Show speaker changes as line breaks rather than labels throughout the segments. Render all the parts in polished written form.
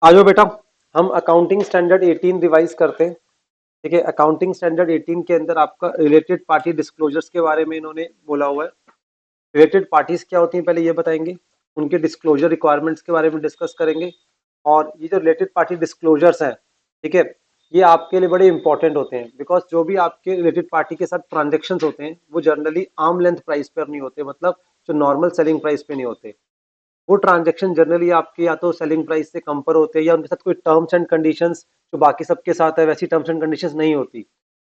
आ जाओ बेटा। हम अकाउंटिंग स्टैंडर्ड 18 रिवाइज करते हैं। ठीक है, अकाउंटिंग स्टैंडर्ड 18 के अंदर आपका रिलेटेड पार्टी डिस्क्लोजर्स के बारे में इन्होंने बोला हुआ है। रिलेटेड पार्टीज क्या होती हैं पहले ये बताएंगे, उनके डिस्क्लोजर रिक्वायरमेंट्स के बारे में डिस्कस करेंगे। और ये जो रिलेटेड पार्टी डिस्क्लोजर्स हैं, ठीक है, ये आपके लिए बड़े इंपॉर्टेंट होते हैं, बिकॉज जो भी आपके रिलेटेड पार्टी के साथ ट्रांजेक्शन होते हैं वो जनरली आर्म लेंथ प्राइस पर नहीं होते, मतलब जो नॉर्मल सेलिंग प्राइस पे नहीं होते। वो ट्रांजेक्शन जनरली आपके या तो सेलिंग प्राइस से कम पर होते हैं, या उनके साथ कोई टर्म्स एंड कंडीशंस जो बाकी सबके साथ है वैसी टर्म्स एंड कंडीशंस नहीं होती।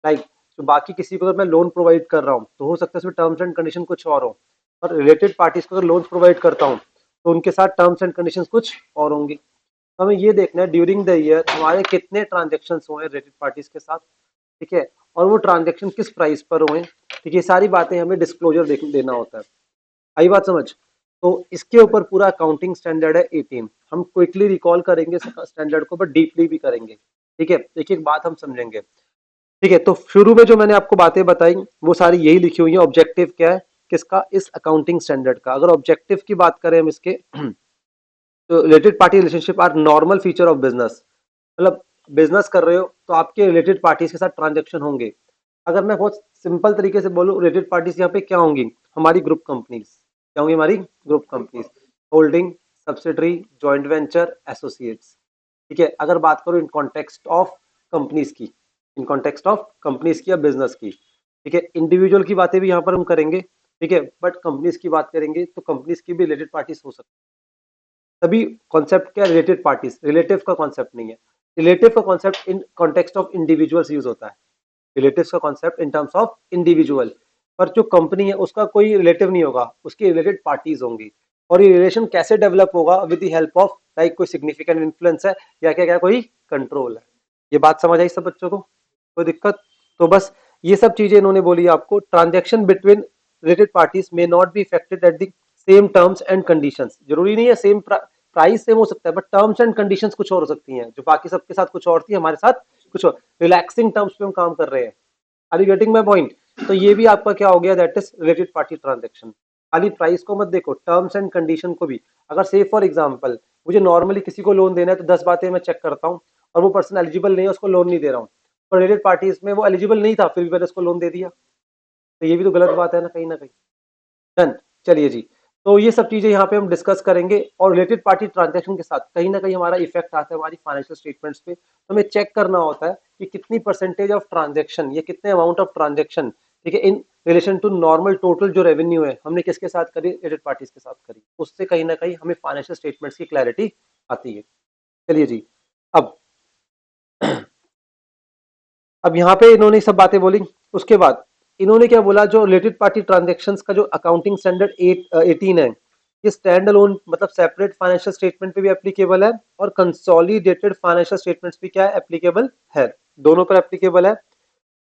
लाइक जो बाकी किसी को अगर मैं लोन प्रोवाइड कर रहा हूँ तो हो सकता है उसमें टर्म्स एंड कंडीशन कुछ और हो, और रिलेटेड पार्टीज को अगर लोन प्रोवाइड करता हूँ तो उनके साथ टर्म्स एंड कंडीशंस कुछ और होंगी। तो हमें ये देखना है ड्यूरिंग द ईयर हमारे कितने ट्रांजेक्शन हुए रिलेटेड पार्टीज के साथ। ठीक है, और वो ट्रांजेक्शन किस प्राइस पर हुए। ठीक है, ये सारी बातें हमें डिस्क्लोजर देना होता है। आई बात समझ। तो इसके ऊपर पूरा अकाउंटिंग स्टैंडर्ड है 18। हम क्विकली रिकॉल करेंगे स्टैंडर्ड को, बट डीपली भी करेंगे। ठीक है, एक एक बात हम समझेंगे। ठीक है, तो शुरू में जो मैंने आपको बातें बताई वो सारी यही लिखी हुई है। ऑब्जेक्टिव क्या है किसका, इस अकाउंटिंग स्टैंडर्ड का। अगर ऑब्जेक्टिव की बात करें हम इसके तो related party relationship are normal feature of business. मतलब बिजनेस कर रहे हो तो आपके रिलेटेड पार्टीज के साथ ट्रांजेक्शन होंगे। अगर मैं बहुत सिंपल तरीके से बोलूं, रिलेटेड पार्टीज यहाँ पे क्या होंगी, हमारी ग्रुप कंपनीज। क्या होंगी, हमारी group companies, holding, subsidiary, joint venture, associates. ठीक है, अगर बात करूं इन कॉन्टेक्स्ट ऑफ कंपनीज की, इन कॉन्टेक्स्ट ऑफ कंपनीज की या बिजनेस की। ठीक है, इंडिविजुअल की बातें भी यहाँ पर हम करेंगे। ठीक है, बट कंपनीज की बात करेंगे तो कंपनीज की भी रिलेटेड पार्टीज हो सकती है। तभी कॉन्सेप्ट क्या, रिलेटेड पार्टीज, रिलेटिव का कॉन्सेप्ट नहीं है। रिलेटिव का concept in context of individuals use होता है। रिलेटिव का concept in terms of individual. पर जो कंपनी है उसका कोई रिलेटिव नहीं होगा, उसकी रिलेटेड पार्टीज होंगी। और ये रिलेशन कैसे डेवलप होगा, with the help of like कोई सिग्निफिकेंट इन्फ्लुएंस है या क्या क्या कोई कंट्रोल है। ये बात समझ आई सब बच्चों को, कोई दिक्कत? तो बस ये सब चीजें इन्होंने बोली आपको। Transaction between related parties may not be affected at the same terms and conditions. जरूरी नहीं है सेम प्राइस सेम हो सकता है, बट टर्म्स एंड कंडीशंस कुछ और हो सकती हैं। जो बाकी सबके साथ कुछ और थी, हमारे साथ कुछ और। रिलैक्सिंग टर्म्स पे हम काम कर रहे हैं। Are you getting my point? तो ये भी आपका क्या हो गया, that is related party transaction. खाली प्राइस को मत देखो, टर्म्स एंड कंडीशन को भी। अगर से फॉर एग्जाम्पल मुझे नॉर्मली किसी को लोन देना है तो 10 बातें मैं चेक करता हूँ, और वो पर्सन एलिजिबल नहीं है, उसको लोन नहीं दे रहा हूँ। पर रिलेटेड पार्टीज में वो एलिजिबल नहीं था, फिर भी मैंने उसको लोन दे दिया। तो ये भी तो गलत बात है ना, कहीं ना कहीं। डन। चलिए जी, तो ये सब चीजें यहाँ पे हम डिस्कस करेंगे। और रिलेटेड पार्टी ट्रांजैक्शन के साथ कहीं ना कहीं हमारा इफेक्ट आता है हमारी फाइनेंशियल स्टेटमेंट्स पे। तो हमें चेक करना होता है कि कितनी परसेंटेज ऑफ ट्रांजैक्शन, ये कितने अमाउंट ऑफ ट्रांजैक्शन, ठीक है, in relation to normal total जो रेवेन्यू है हमने किसके साथ करी, रिलेटेड पार्टीज के साथ करी। उससे कहीं ना कहीं हमें फाइनेंशियल स्टेटमेंट्स की क्लैरिटी आती है। चलिए जी, अब अब यहाँ पे इन्होंने सब बातें बोली। उसके बाद इन्होंने क्या बोला, जो रिलेटेड पार्टी ट्रांजेक्शन्स का जो अकाउंटिंग स्टैंडर्ड 18 है, ये स्टैंड अलोन मतलब सेपरेट फाइनेंशियल स्टेटमेंट पे भी एप्लीकेबल है, और कंसोलिडेटेड फाइनेंशियल स्टेटमेंट्स भी क्या है, एप्लीकेबल है। दोनों पर एप्लीकेबल है।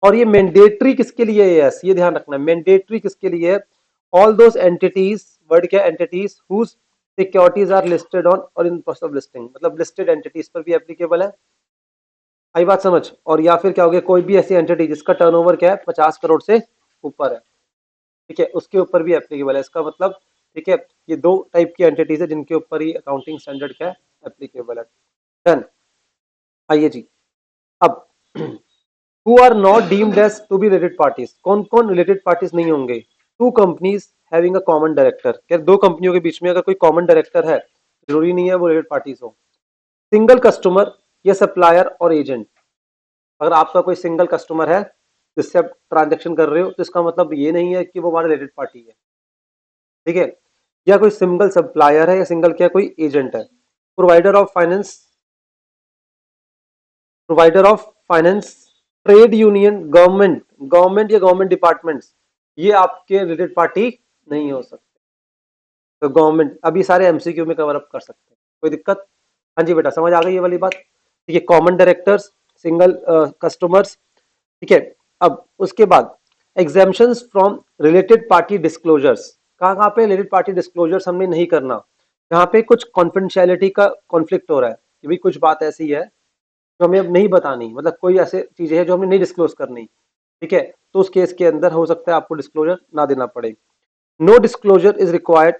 और ये मैंडेटरी किसके लिए है, यस ये ध्यान रखना, मैंडेटरी किसके लिए है, ऑल दोज एंटिटीज, वर्ड क्या, entities whose securities are listed on और इन प्रोसेस ऑफ लिस्टिंग, मतलब लिस्टेड एंटिटीज पर भी एप्लीकेबल है। आई बात समझ। और या फिर क्या हो गया, कोई भी ऐसी एंटिटी जिसका टर्नओवर क्या है, 50 करोड़ से ऊपर है। ठीक है, उसके ऊपर भी एप्लीकेबल है, इसका मतलब। ठीक है, ये दो टाइप की एंटिटीज है जिनके ऊपर ही अकाउंटिंग स्टैंडर्ड क्या है, एप्लीकेबल है। डन। आइए जी, अब who are not deemed as to be related parties, कौन कौन रिलेटेड पार्टीज नहीं होंगे। Two companies having a common director, क्या दो कंपनियों के बीच में अगर कोई कॉमन डायरेक्टर है, जरूरी नहीं है वो रिलेटेड पार्टीज हो। सिंगल कस्टमर या सप्लायर और एजेंट, अगर आपका कोई सिंगल कस्टमर है जिससे आप ट्रांजेक्शन कर रहे हो तो इसका मतलब ये नहीं है कि वो हमारा रिलेटेड पार्टी है। ठीक है, या कोई सिंगल सप्लायर है या सिंगल क्या कोई एजेंट है। Provider of finance, provider of finance, trade union, government, government या गवर्नमेंट डिपार्टमेंट्स, ये आपके रिलेटेड पार्टी नहीं हो सकते। तो गवर्नमेंट, अब ये सारे एमसीक्यू में कवर अप कर सकते हैं, कोई दिक्कत? हाँ जी बेटा, समझ आ गई ये वाली बात। ठीक है, कॉमन डायरेक्टर्स, सिंगल कस्टमर्स। ठीक है, अब उसके बाद exemptions from related party disclosures. कहाँ कहाँ पे रिलेटेड पार्टी डिस्क्लोजर्स हमने नहीं करना, यहाँ पे कुछ कॉन्फिडेंशियलिटी का कॉन्फ्लिक्ट हो रहा है कि भाई कुछ बात ऐसी है जो हमें अब नहीं बतानी, मतलब कोई ऐसे चीजें हैं जो हमें नहीं डिस्क्लोज करनी। ठीक है, तो उस केस के अंदर हो सकता है आपको डिस्क्लोजर ना देना पड़े। नो डिस्क्लोजर इज रिक्वायर्ड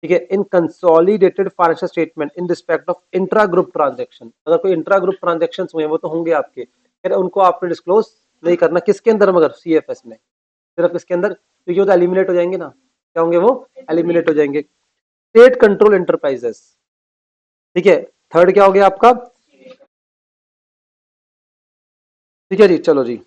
ठीक है, in consolidated financial statement in respect of intra group transaction, अगर कोई इंट्रा ग्रुप ट्रांजेक्शन हुए वो तो होंगे आपके, फिर उनको आपने डिस्क्लोज नहीं करना, किसके अंदर, मगर सीएफएस में, सिर्फ इसके अंदर, क्योंकि वो तो एलिमिनेट हो जाएंगे ना, क्या होंगे वो, एलिमिनेट हो जाएंगे। स्टेट कंट्रोल एंटरप्राइजेस, ठीक है, थर्ड क्या हो गया आपका, ठीक है जी, चलो जी।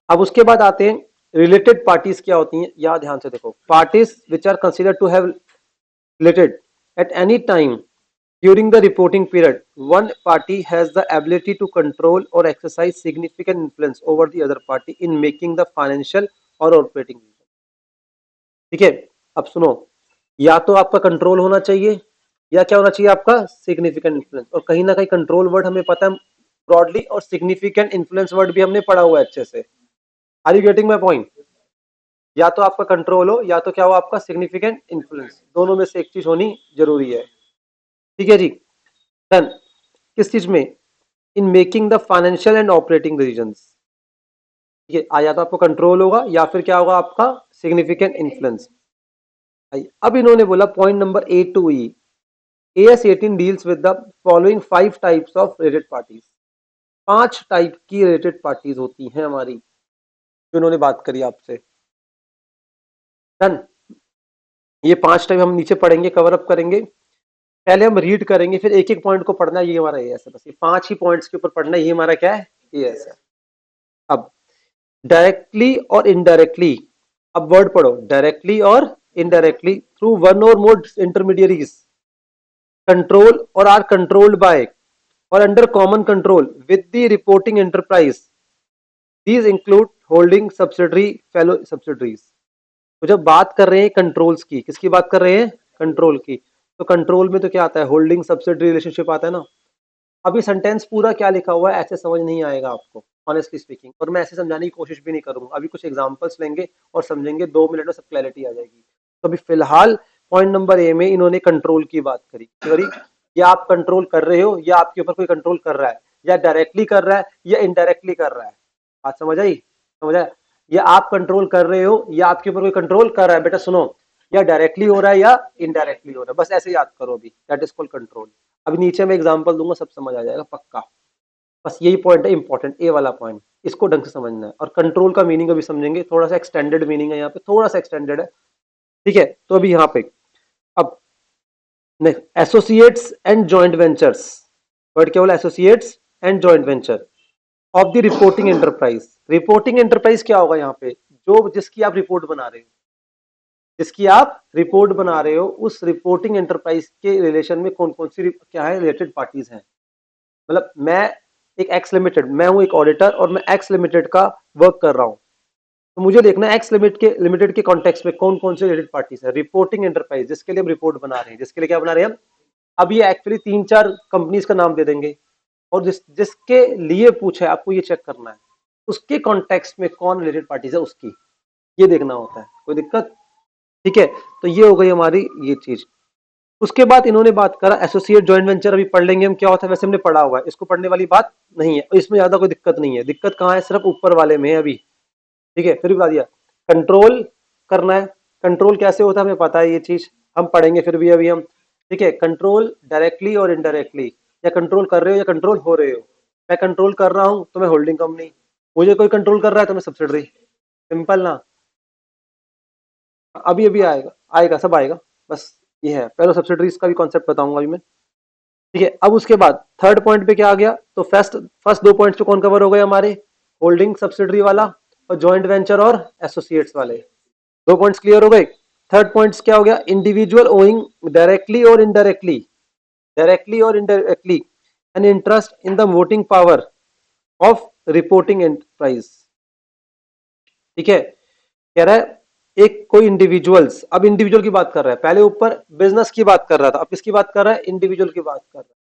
अब उसके बाद आते हैं रिलेटेड पार्टीज क्या होती हैं, या ध्यान से देखो, parties which are consider to have related at any time during the reporting period, one party has the ability to control or exercise significant influence over the other party in making the financial or operating decision। ठीक है, अब सुनो, या तो आपका control होना चाहिए, या क्या होना चाहिए आपका, सिग्निफिकेंट इन्फ्लुएंस, और कहीं ना कहीं कंट्रोल वर्ड हमें पता है ब्रॉडली, और सिग्निफिकेंट इन्फ्लुएंस वर्ड भी हमने पढ़ा हुआ है अच्छे से। Are you getting my point? या तो आपका कंट्रोल हो, या तो क्या हो आपका सिग्निफिकेंट इन्फ्लुएंस, दोनों में से एक चीज होनी जरूरी है। ठीक है जी, डन। किस चीज में, in making the financial and operating decisions, ठीक है, या तो आपको कंट्रोल होगा, या फिर क्या होगा आपका सिग्निफिकेंट इन्फ्लुएंस। अब इन्होंने बोला point number A to E, AS18 deals with the following 5 types of related parties. 5 type की रिलेटेड पार्टीज होती हैं हमारी, जो इन्होंने बात करी आपसे। डन, ये 5 टाइप हम नीचे पढ़ेंगे, कवर अप करेंगे, पहले हम रीड करेंगे, फिर एक एक पॉइंट को पढ़ना, ये हमारा एएस है, बस ये 5 ही पॉइंट्स के ऊपर पढ़ना, ये हमारा क्या है, एएस है। अब डायरेक्टली और इनडायरेक्टली, अब वर्ड पढ़ो, डायरेक्टली और इनडायरेक्टली थ्रू वन और मोर इंटरमीडियरीज कंट्रोल और आर कंट्रोल्ड बाय और under common control with the reporting enterprise, these include holding subsidiary fellow subsidiaries. तो जब बात कर रहे हैं कंट्रोल्स की, किसकी बात कर रहे हैं, कंट्रोल की, तो कंट्रोल में तो क्या आता है, होल्डिंग सब्सिडरी रिलेशनशिप आता है ना। अभी सेंटेंस पूरा क्या लिखा हुआ है ऐसे समझ नहीं आएगा आपको, ऑनेस्टली स्पीकिंग, और मैं ऐसे समझाने की कोशिश भी नहीं करूंगा, अभी कुछ एग्जांपल्स लेंगे और समझेंगे, 2 मिनट में सब क्लैरिटी आ जाएगी। तो अभी फिलहाल पॉइंट नंबर ए में इन्होंने कंट्रोल की बात करी, या आप कंट्रोल कर रहे हो, या आपके ऊपर कोई कंट्रोल कर रहा है, या डायरेक्टली कर रहा है, या इनडायरेक्टली कर रहा है। बात समझ आई, समझ आया, या आप कंट्रोल कर रहे हो, या आपके ऊपर कोई कंट्रोल कर रहा है, बेटा सुनो, या डायरेक्टली हो रहा है, या इनडायरेक्टली हो रहा है, बस ऐसे याद करो अभी, दैट इज कॉल्ड कंट्रोल। अभी नीचे मैं एग्जांपल दूंगा, सब समझ आ जाएगा पक्का। बस यही पॉइंट है इंपॉर्टेंट, ए वाला पॉइंट, इसको ढंग से समझना है। और कंट्रोल का मीनिंग अभी समझेंगे, थोड़ा सा एक्सटेंडेड मीनिंग है यहाँ पे, थोड़ा सा एक्सटेंडेड है, ठीक है। तो अभी यहाँ पे, अब associates and joint ventures, word क्या बोला, associates and joint venture of the reporting enterprise. Reporting enterprise क्या होगा यहाँ पे, जो जिसकी आप रिपोर्ट बना रहे हो, जिसकी आप रिपोर्ट बना रहे हो, उस रिपोर्टिंग एंटरप्राइज के रिलेशन में कौन कौन सी क्या है, रिलेटेड पार्टीज हैं। मतलब मैं एक एक्स लिमिटेड, मैं हूं एक ऑडिटर, और मैं एक्स लिमिटेड का वर्क कर रहा हूं, तो मुझे देखना है एक्स लिमिटेड के कॉन्टेक्स्ट में कौन कौन से रिलेटेड पार्टीज है। रिपोर्टिंग एंटरप्राइज जिसके लिए हम रिपोर्ट बना रहे हैं, जिसके लिए क्या बना रहे हैं हम, अब ये एक्चुअली 3-4 कंपनीज का नाम दे देंगे, और जिसके लिए पूछा है आपको ये चेक करना है उसके कॉन्टेक्स्ट में कौन रिलेटेड पार्टीज है उसकी, ये देखना होता है, कोई दिक्कत, ठीक है। तो ये हो गई हमारी ये चीज। उसके बाद इन्होंने बात करा एसोसिएट जॉइंट वेंचर, अभी पढ़ लेंगे हम क्या होता है, वैसे हमने पढ़ा हुआ है, इसको पढ़ने वाली बात नहीं है, इसमें ज्यादा कोई दिक्कत नहीं है। दिक्कत कहाँ है, सिर्फ ऊपर वाले में है अभी, ठीक है। फिर भी बता दिया, कंट्रोल करना है, कंट्रोल कैसे होता है हमें पता है, ये चीज हम पढ़ेंगे फिर भी अभी हम, ठीक है। कंट्रोल डायरेक्टली और इनडायरेक्टली, या कंट्रोल कर रहे हो या कंट्रोल हो रहे हो। मैं कंट्रोल कर रहा हूं तो मैं होल्डिंग कंपनी, मुझे कोई कंट्रोल कर रहा है तो मैं सब्सिडरी, सिंपल ना। अभी अभी आएगा, आएगा सब आएगा, बस ये है, पहले सब्सिडरीज का भी कॉन्सेप्ट बताऊंगा अभी मैं, ठीक है। अब उसके बाद थर्ड पॉइंट पे क्या आ गया, तो फर्स्ट फर्स्ट 2 पॉइंट्स पे कौन कवर हो गए हमारे, होल्डिंग सब्सिडरी वाला और जॉइंट वेंचर और एसोसिएट्स वाले, 2 पॉइंट्स क्लियर हो गए। थर्ड पॉइंट्स क्या हो गया, इंडिविजुअल ओइंग डायरेक्टली और indirectly an interest in the voting power of reporting enterprise, ठीक है। कह रहा है एक कोई इंडिविजुअल्स, अब इंडिविजुअल की बात कर रहा है, पहले ऊपर बिजनेस की बात कर रहा था, अब किसकी बात कर रहा है, इंडिविजुअल की बात कर रहा है।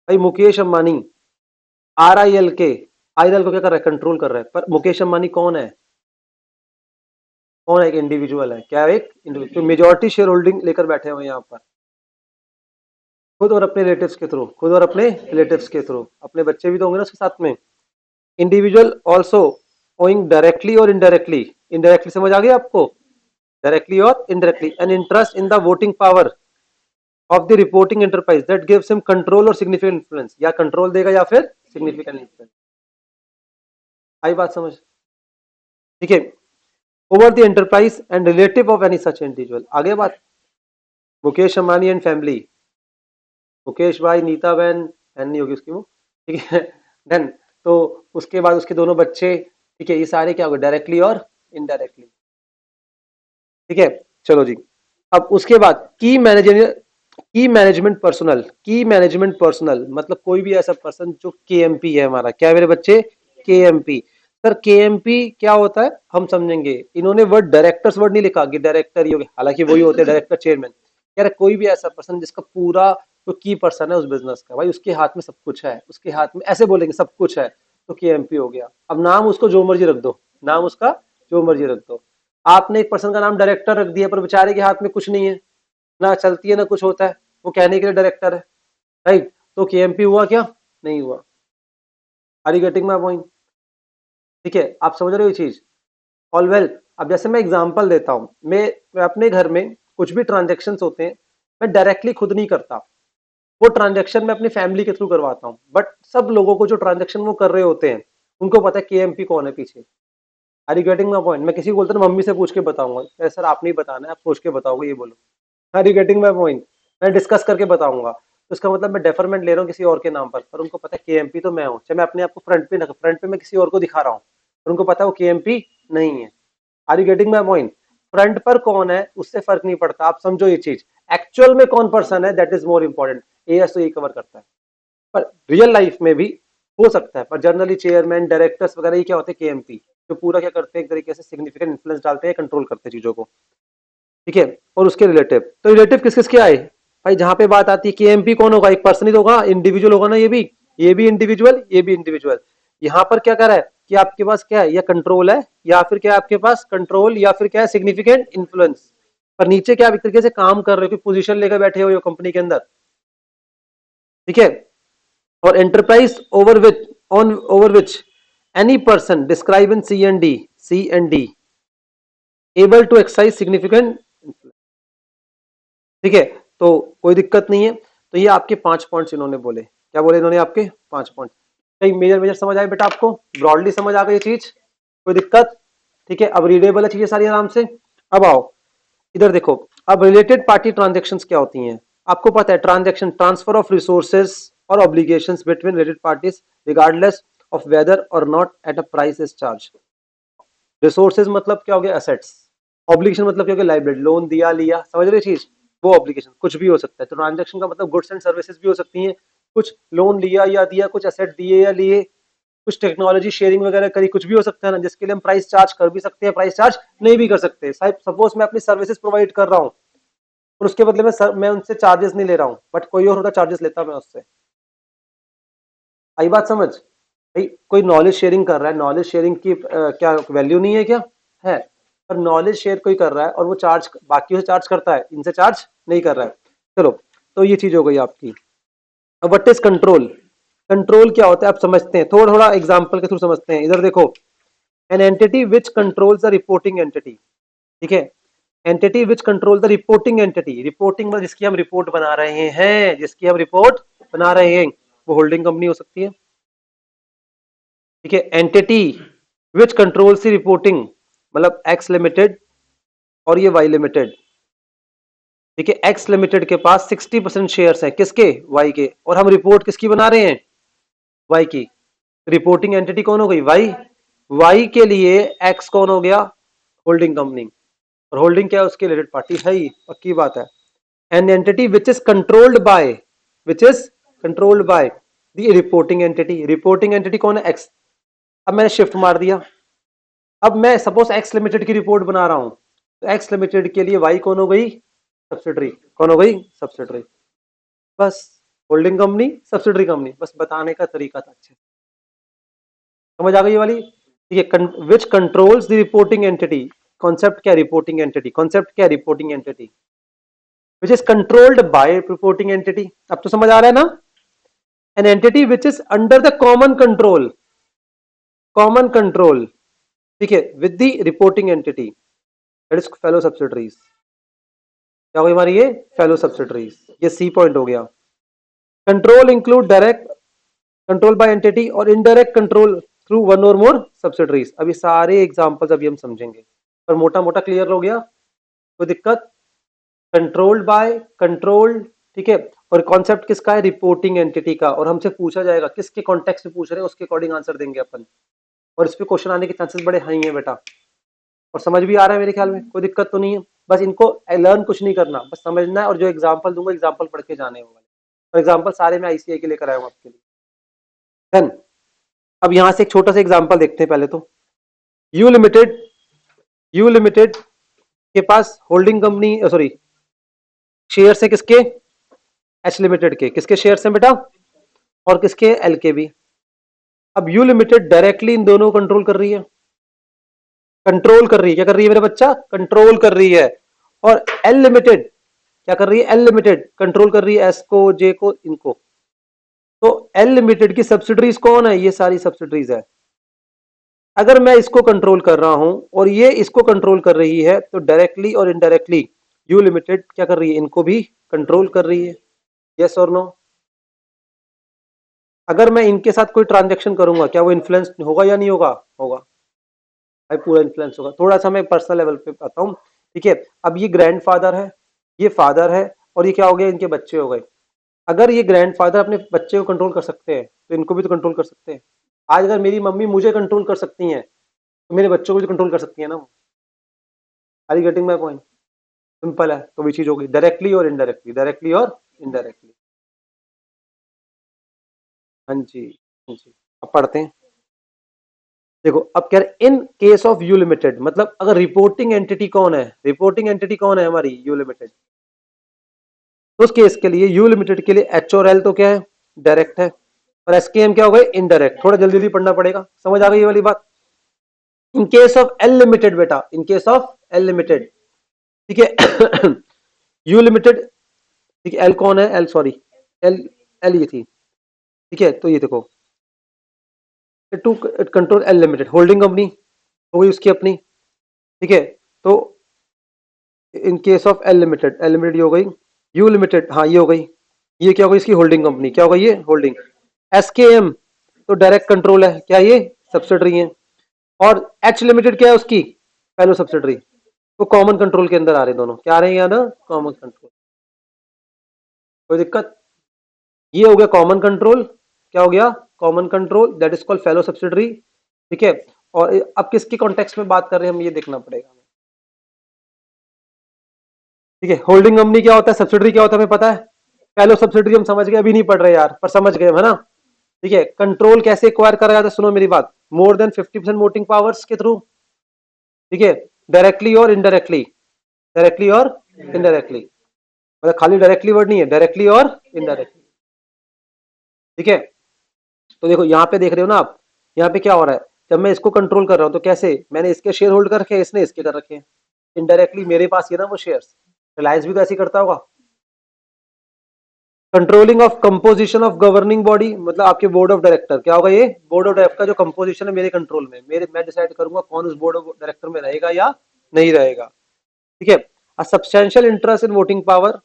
भाई मुकेश अंबानी, RILK को क्या कर रहा है, कंट्रोल कर रहा है, पर मुकेश अंबानी कौन है, कौन है, एक इंडिविजुअल है, क्या है, एक इंडिविजुअल, मेजोरिटी शेयर होल्डिंग लेकर बैठे हुए यहाँ पर, खुद और अपने रिलेटिव्स के थ्रू, खुद और अपने रिलेटिव्स के थ्रू, अपने बच्चे भी तो होंगे ना उसके साथ में। इंडिविजुअल ऑल्सो ओइंग डायरेक्टली और इनडायरेक्टली, इनडायरेक्टली समझ आ गया आपको, डायरेक्टली और indirectly, an interest in the voting power of the reporting enterprise that gives him control और सिग्निफिकेंट इन्फ्लुएंस, या कंट्रोल देगा या फिर सिग्निफिकेंट इन्फ्लुएंस। आई बात समझ? ठीक है, over the enterprise and relative of any such individual. आगे बात, मुकेश अंबानी एंड फैमिली, मुकेश भाई, नीता बहन, बहन नहीं होगी उसकी वो, ठीक है, देन तो उसके बाद उसके दोनों बच्चे, ठीक है, ये सारे क्या हो गए, डायरेक्टली और इनडायरेक्टली। ठीक है, चलो जी। अब उसके बाद की मैनेजमेंट पर्सनल मतलब कोई भी ऐसा पर्सन जो केएमपी है हमारा, क्या है मेरे बच्चे, केएमपी। सर केएमपी क्या होता है हम समझेंगे, इन्होंने वर्ड डायरेक्टर्स वर्ड नहीं लिखा कि डायरेक्टर ही हो गया, हालांकि वही होते हैं डायरेक्टर चेयरमैन। यार कोई भी ऐसा पर्सन जिसका पूरा जो की पर्सन है उस बिजनेस का, भाई उसके हाथ में सब कुछ है, उसके हाथ में ऐसे बोलेंगे सब कुछ है, तो केएमपी हो गया। अब नाम उसको जो मर्जी रख दो, नाम उसका जो मर्जी रख दो। आपने एक पर्सन का नाम डायरेक्टर रख दिया पर बेचारे के हाथ में कुछ नहीं है, ना चलती है ना कुछ होता है, वो कहने के लिए डायरेक्टर है, राइट, तो केएमपी हुआ क्या, नहीं हुआ। Are you getting my point? ठीक है, आप समझ रहे हो ये चीज, ऑल वेल। अब जैसे मैं एग्जांपल देता हूं, मैं अपने घर में कुछ भी ट्रांजेक्शन होते हैं, मैं डायरेक्टली खुद नहीं करता, वो ट्रांजेक्शन मैं अपनी फैमिली के थ्रू करवाता हूँ, बट सब लोगों को जो ट्रांजेक्शन वो कर रहे होते हैं उनको पता है केएमपी कौन है पीछे। Are you getting my point? मैं किसी को बोलता ना मम्मी से पूछ के बताऊंगा, सर आप नहीं बताना है, आप सोच के बताओगे, ये बोलो। Are you getting my point? मैं डिस्कस करके बताऊंगा, तो इसका मतलब मैं डेफरमेंट ले रहा हूँ किसी और के नाम पर उनको पता है केएमपी तो मैं हूँ, चाहे मैं अपने आप को फ्रंट पे मैं किसी और को दिखा रहा हूँ, पर उनको पता है वो केएमपी नहीं है। Are you getting my point? Front पर कौन है उससे फर्क नहीं पड़ता, आप समझो ये चीज, एक्चुअल में कौन पर्सन है that is more important. As तो ये कवर करता है, पर रियल लाइफ में भी हो सकता है, पर जनरली चेयरमैन डायरेक्टर्स वगैरह ये क्या होते हैं, केएमपी, जो पूरा क्या करते हैं, एक तरीके से सिग्निफिकेंट इन्फ्लुएंस डालते हैं, कंट्रोल करते हैं चीजों को। ठीक है, और उसके रिलेटिव, तो रिलेटिव किस किस के आए भाई, जहां पे बात आती है केएमपी कौन होगा, एक पर्सन ही तो होगा, इंडिविजुअल होगा ना, ये भी इंडिविजुअल, ये भी इंडिविजुअल। यहां पर क्या करा है कि आपके पास क्या है, या कंट्रोल है, या फिर क्या है आपके पास कंट्रोल, या फिर क्या है सिग्निफिकेंट इन्फ्लुएंस, पर नीचे क्या आप एक तरीके से काम कर रहे हो, कोई पोजीशन लेकर बैठे हो कंपनी के अंदर। ठीक है, और enterprise over which any person describe in C and D able to exercise significant. ठीक है, तो कोई दिक्कत नहीं है। तो ये आपके 5 पॉइंट्स इन्होंने बोले, क्या बोले इन्होंने आपके 5 पॉइंट। कहीं मेजर मेजर समझ आए बेटा आपको, ब्रॉडली समझ आ गई ये चीज, कोई दिक्कत? ठीक है, अब रीडेबल है चीजें सारी आराम से। अब आओ इधर देखो, अब रिलेटेड पार्टी ट्रांजेक्शन्स क्या होती हैं, आपको पता है ट्रांजेक्शन ट्रांसफर ऑफ रिसोर्सेज और obligations between related parties regardless of whether और not at a price is charge. Resources मतलब क्या हो गया, एसेट्स, ऑब्लिगेशन मतलब क्या हो गया, लाइबिलिटी, लोन दिया लिया, समझ रहे हो चीज, वो ऑब्लिगेशन कुछ भी हो सकता है। तो ट्रांजेक्शन का मतलब गुड्स एंड सर्विसेज भी हो सकती हैं, कुछ लोन लिया या दिया, कुछ एसेट दिए या लिए, कुछ टेक्नोलॉजी शेयरिंग वगैरह करी, कुछ भी हो सकता है ना, जिसके लिए हम प्राइस चार्ज कर भी सकते हैं, प्राइस चार्ज नहीं भी कर सकते। सपोज मैं अपनी सर्विसेज प्रोवाइड कर रहा हूँ और उसके बदले में मैं उनसे चार्जेस नहीं ले रहा हूँ, बट कोई और होता चार्जेस लेता, मैं उससे। आई बात समझ? भाई कोई नॉलेज शेयरिंग कर रहा है, नॉलेज शेयरिंग की क्या वैल्यू नहीं है क्या, है, पर नॉलेज शेयर कोई कर रहा है और वो चार्ज बाकी से चार्ज करता है, इनसे चार्ज नहीं कर रहा है। चलो, तो ये चीज हो गई आपकी। अब व्हाट इज कंट्रोल, कंट्रोल क्या होता है आप समझते हैं, थोड़ा थोड़ा एग्जांपल के थ्रू समझते हैं। इधर देखो, an entity which controls the reporting entity, ठीक है, entity which control the reporting entity, reporting मतलब जिसकी हम रिपोर्ट बना रहे हैं, जिसकी हम रिपोर्ट बना रहे हैं, वो होल्डिंग कंपनी हो सकती है। ठीक है, entity which control C reporting मतलब एक्स लिमिटेड और ये वाई लिमिटेड। ठीक है, एक्स लिमिटेड के पास 60% शेयर्स हैं, किसके, वाई के, और हम रिपोर्ट किसकी बना रहे हैं, वाई की। रिपोर्टिंग एंटिटी कौन हो गई, वाई, वाई के लिए एक्स कौन हो गया, होल्डिंग कंपनी, और होल्डिंग क्या है, उसके रिलेटेड पार्टी है ही, पक्की बात है। An entity which is controlled by, which is controlled by the reporting entity, reporting entity कौन है, एक्स। अब मैंने शिफ्ट मार दिया, अब मैं सपोज एक्स लिमिटेड की रिपोर्ट बना रहा हूं, तो एक्स लिमिटेड के लिए वाई कौन हो गई, सब्सिडरी, कौन हो गई, सब्सिडरी, बस। होल्डिंग कंपनी, सब्सिडरी कंपनी, बस बताने का तरीका था, अच्छा समझ आ गई ये वाली। ठीक है, विच controls the reporting entity, concept क्या, रिपोर्टिंग एंटिटी, कॉन्सेप्ट क्या, reporting entity, which is controlled by reporting entity. अब तो समझ आ रहा है ना, an entity which is under the common control, common control, ठीक है, with the reporting entity, that is fellow subsidiaries. क्या होगी हमारी ये फेलो सब्सिडरीज, ये सी पॉइंट हो गया। Control include direct control by entity और इनडायरेक्ट कंट्रोल थ्रू वन और मोर सब्सिडरीज। अभी सारे एग्जांपल्स अभी हम समझेंगे, पर मोटा मोटा क्लियर हो गया, कोई दिक्कत? कंट्रोल्ड बाय, कंट्रोल्ड, ठीक है। और कॉन्सेप्ट किसका है? रिपोर्टिंग एंटिटी का। और हमसे पूछा जाएगा किसके कॉन्टेक्स्ट में पूछ रहे हैं, उसके अकॉर्डिंग आंसर देंगे अपन। और इस पे क्वेश्चन आने के चांसेस बड़े हाई हैं बेटा। और समझ भी आ रहा है मेरे ख्याल में, कोई दिक्कत तो नहीं है? बस इनको लर्न कुछ नहीं करना, बस समझना है। और जो एग्जाम्पल दूंगा एग्जाम्पल पढ़ के जाने वाले। और एग्जाम्पल सारे मैं आईसीआई के लेकर आया हूँ आपके लिए। डन। अब यहां से एक छोटा सा एग्जाम्पल देखते हैं पहले तो। यू लिमिटेड, यू लिमिटेड के पास होल्डिंग कंपनी, सॉरी, शेयर है किसके? एच लिमिटेड के। किसके शेयर हैं बेटा? और किसके? एल के भी। अब यू लिमिटेड डायरेक्टली इन दोनों को कंट्रोल कर रही है, कंट्रोल कर रही है। क्या कर रही है मेरा बच्चा? कंट्रोल कर रही है। और एल लिमिटेड क्या कर रही है? एल लिमिटेड कंट्रोल कर रही है एस को, जे को, इनको। तो एल लिमिटेड की सब्सिडरीज कौन है? ये सारी सब्सिडरीज है। अगर मैं इसको कंट्रोल कर रहा हूं और ये इसको कंट्रोल कर रही है, तो डायरेक्टली और इनडायरेक्टली यू लिमिटेड क्या कर रही है? इनको भी कंट्रोल कर रही है। यस और नो? अगर मैं इनके साथ कोई ट्रांजेक्शन करूंगा, क्या वो इन्फ्लुएंस होगा या नहीं होगा? होगा भाई, पूरा इन्फ्लुएंस होगा। थोड़ा सा मैं पर्सनल लेवल पे आता हूँ, ठीक है। अब ये ग्रैंडफादर है, ये फादर है, और ये क्या हो गया? इनके बच्चे हो गए। अगर ये ग्रैंडफादर अपने बच्चे को कंट्रोल कर सकते हैं, तो इनको भी तो कंट्रोल कर सकते हैं। आज अगर मेरी मम्मी मुझे कंट्रोल कर सकती हैं, तो मेरे बच्चों को भी कंट्रोल कर सकती है ना। Are you getting my point? Simple है। तो भी चीज होगी डायरेक्टली और इनडायरेक्टली, डायरेक्टली और इनडायरेक्टली। हाँ जी, हाँ जी। अब पढ़ते हैं। देखो अब कह रहे इन केस ऑफ यू लिमिटेड, मतलब अगर रिपोर्टिंग एंटिटी कौन है? रिपोर्टिंग एंटिटी कौन है हमारी? You limited. तो उस केस के लिए यू लिमिटेड के लिए एच और एल तो क्या है? डायरेक्ट है। और एस के एम क्या हो गए? इनडायरेक्ट। थोड़ा जल्दी जल्दी पढ़ना पड़ेगा, समझ आ गई ये वाली बात? In case of L limited बेटा, in case of L limited, ठीक है। यू लिमिटेड, ठीक है। एल कौन है? एल, सॉरी, एल, एल ये थी, ठीक है। तो ये देखो, to control L limited, holding company हो गई उसकी अपनी, ठीक है। तो in case of L limited, L limited ये हो गई। यू लिमिटेड, हाँ ये हो गई। ये क्या हो गई? इसकी होल्डिंग कंपनी। क्या होगा? ये होल्डिंग। एस के एम तो डायरेक्ट कंट्रोल है, क्या ये? सब्सिडरी है। और एच लिमिटेड क्या है उसकी? Fellow subsidiary. तो कॉमन कंट्रोल के अंदर आ रहे दोनों, क्या आ रहे हैं यहाँ ना? Common control. कोई दिक्कत? ये हो गया कॉमन कंट्रोल। क्या हो गया? Common control, that is called fellow subsidiary, ठीक है। और अब किसके कॉन्टेक्स्ट में बात कर रहे हैं हम, ये देखना पड़ेगा, ठीक है। होल्डिंग कंपनी क्या होता है? सब्सिडरी क्या होता है? हमें पता है। फेलो सब्सिडरी हम समझ गए, अभी नहीं पढ़ रहे यार, पर समझ गए है ना? ठीक है। कंट्रोल कैसे एक्वायर करा जाता है? सुनो मेरी बात, मोर देन 50% वोटिंग पावर्स के थ्रू, ठीक है। डायरेक्टली और इनडायरेक्टली, डायरेक्टली और इनडायरेक्टली, मतलब खाली डायरेक्टली वर्ड नहीं है, डायरेक्टली और इनडायरेक्टली, ठीक है। तो देखो यहाँ पे देख रहे हो ना आप, यहाँ पे क्या हो रहा है? जब मैं इसको कंट्रोल कर रहा हूँ, तो कैसे? मैंने इसके शेयर होल्ड कर रखे हैं, इसने इसके कर रखे हैं। इनडायरेक्टली मेरे पास ये ना वो शेयर्स। रिलायंस भी तो ऐसे ही करता होगा। Controlling of composition of governing body, मतलब आपके बोर्ड ऑफ डायरेक्टर। क्या होगा ये? बोर्ड ऑफ डायरेक्टर का जो कंपोजिशन है मेरे कंट्रोल में, मेरे मैं डिसाइड करूंगा कौन उस बोर्ड ऑफ डायरेक्टर में रहेगा या नहीं रहेगा, ठीक है। A substantial interest in voting power,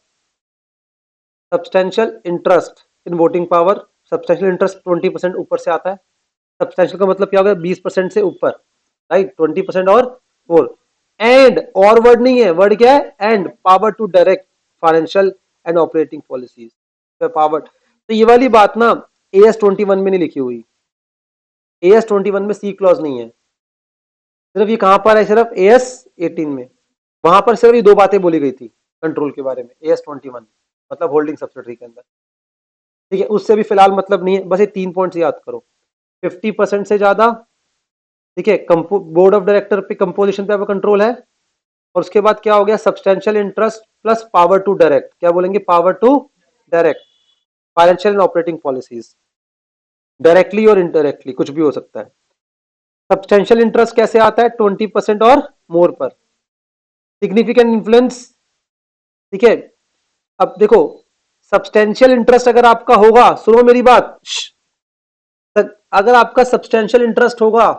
substantial interest in voting power, substantial interest 20% ऊपर से आता है। सब्सटेंशियल का मतलब क्या होगा? 20% से ऊपर, राइट। 20% और मोर। एंड, और वर्ड नहीं है, वर्ड क्या है? And power to direct financial and operating policies, power. तो ये वाली बात ना AS 21 में नहीं लिखी हुई। AS 21 में सी क्लॉज नहीं है, सिर्फ ये कहां पर है? सिर्फ AS 18 में। वहां पर सिर्फ ये दो बातें बोली गई थी कंट्रोल के बारे में, AS 21 मतलब होल्डिंग सब्सिडरी के अंदर, ठीक है। उससे भी फिलहाल मतलब नहीं है, बस ये 3 पॉइंट्स याद करो। 50% से ज्यादा, ठीक है, बोर्ड ऑफ डायरेक्टर पे कंपोजिशन पे आपका कंट्रोल है। और उसके बाद क्या हो गया? Substantial interest plus power to direct, क्या बोलेंगे? Power to direct financial and operating policies, directly और इनडायरेक्टली कुछ भी हो सकता है। सब्सटेंशियल इंटरेस्ट कैसे आता है? 20% और मोर पर। सिग्निफिकेंट इन्फ्लुएंस, ठीक है। अब देखो, सब्सटेंशियल इंटरेस्ट अगर आपका होगा, सुनो मेरी बात, अगर आपका सब्सटेंशियल इंटरेस्ट होगा,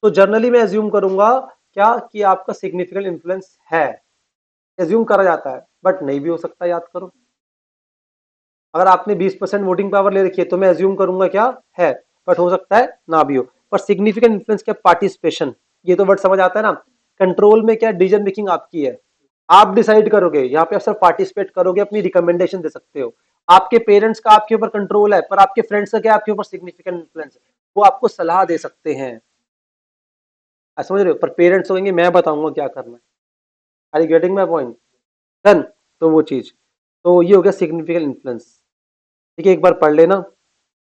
तो जनरली मैं एज्यूम करूंगा क्या कि आपका सिग्निफिकेंट इन्फ्लुएंस है, एज्यूम करा जाता है, बट नहीं भी हो सकता, याद करो। अगर आपने 20% वोटिंग पावर ले रखी है तो मैं एज्यूम करूंगा क्या है, बट हो सकता है ना भी हो। पर सिग्निफिकेंट इन्फ्लुएंस क्या, पार्टिसिपेशन, ये तो वर्ड समझ आता है ना। कंट्रोल में क्या, डिसीजन मेकिंग आपकी है, आप डिसाइड करोगे, यहाँ पे आप सिर्फ पार्टिसिपेट करोगे, अपनी रिकमेंडेशन दे सकते हो। आपके पेरेंट्स का आपके ऊपर कंट्रोल है, पर आपके फ्रेंड्स का क्या आपके ऊपर सिग्निफिकेंट इन्फ्लुएंस है, वो आपको सलाह दे सकते हैं। आप समझ रहे हो, पर पेरेंट्स होंगे मैं बताऊंगा क्या करना है। Are you getting my point? Done. तो वो चीज, तो ये हो गया सिग्निफिकेंट इन्फ्लुएंस। ठीक है, एक बार पढ़ लेना।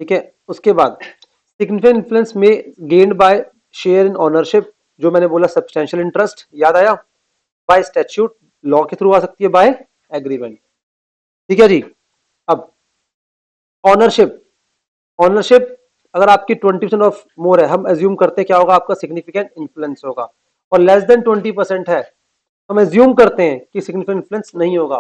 ठीक है, उसके बाद सिग्निफिकेंट इन्फ्लुएंस में gained by share in ownership, जो मैंने बोला सब्सटेंशियल इंटरेस्ट, याद आया? बाय स्टैट्यूट, लॉ के थ्रू आ सकती है, बाय एग्रीमेंट। ठीक है जी। अब ऑनरशिप, ऑनरशिप अगर आपकी 20% ऑफ मोर है, हम एज्यूम करते हैं क्या होगा, आपका सिग्निफिकेंट इन्फ्लुएंस होगा। और लेस देन 20% है, हम एज्यूम करते हैं कि सिग्निफिकेंट इन्फ्लुएंस नहीं होगा,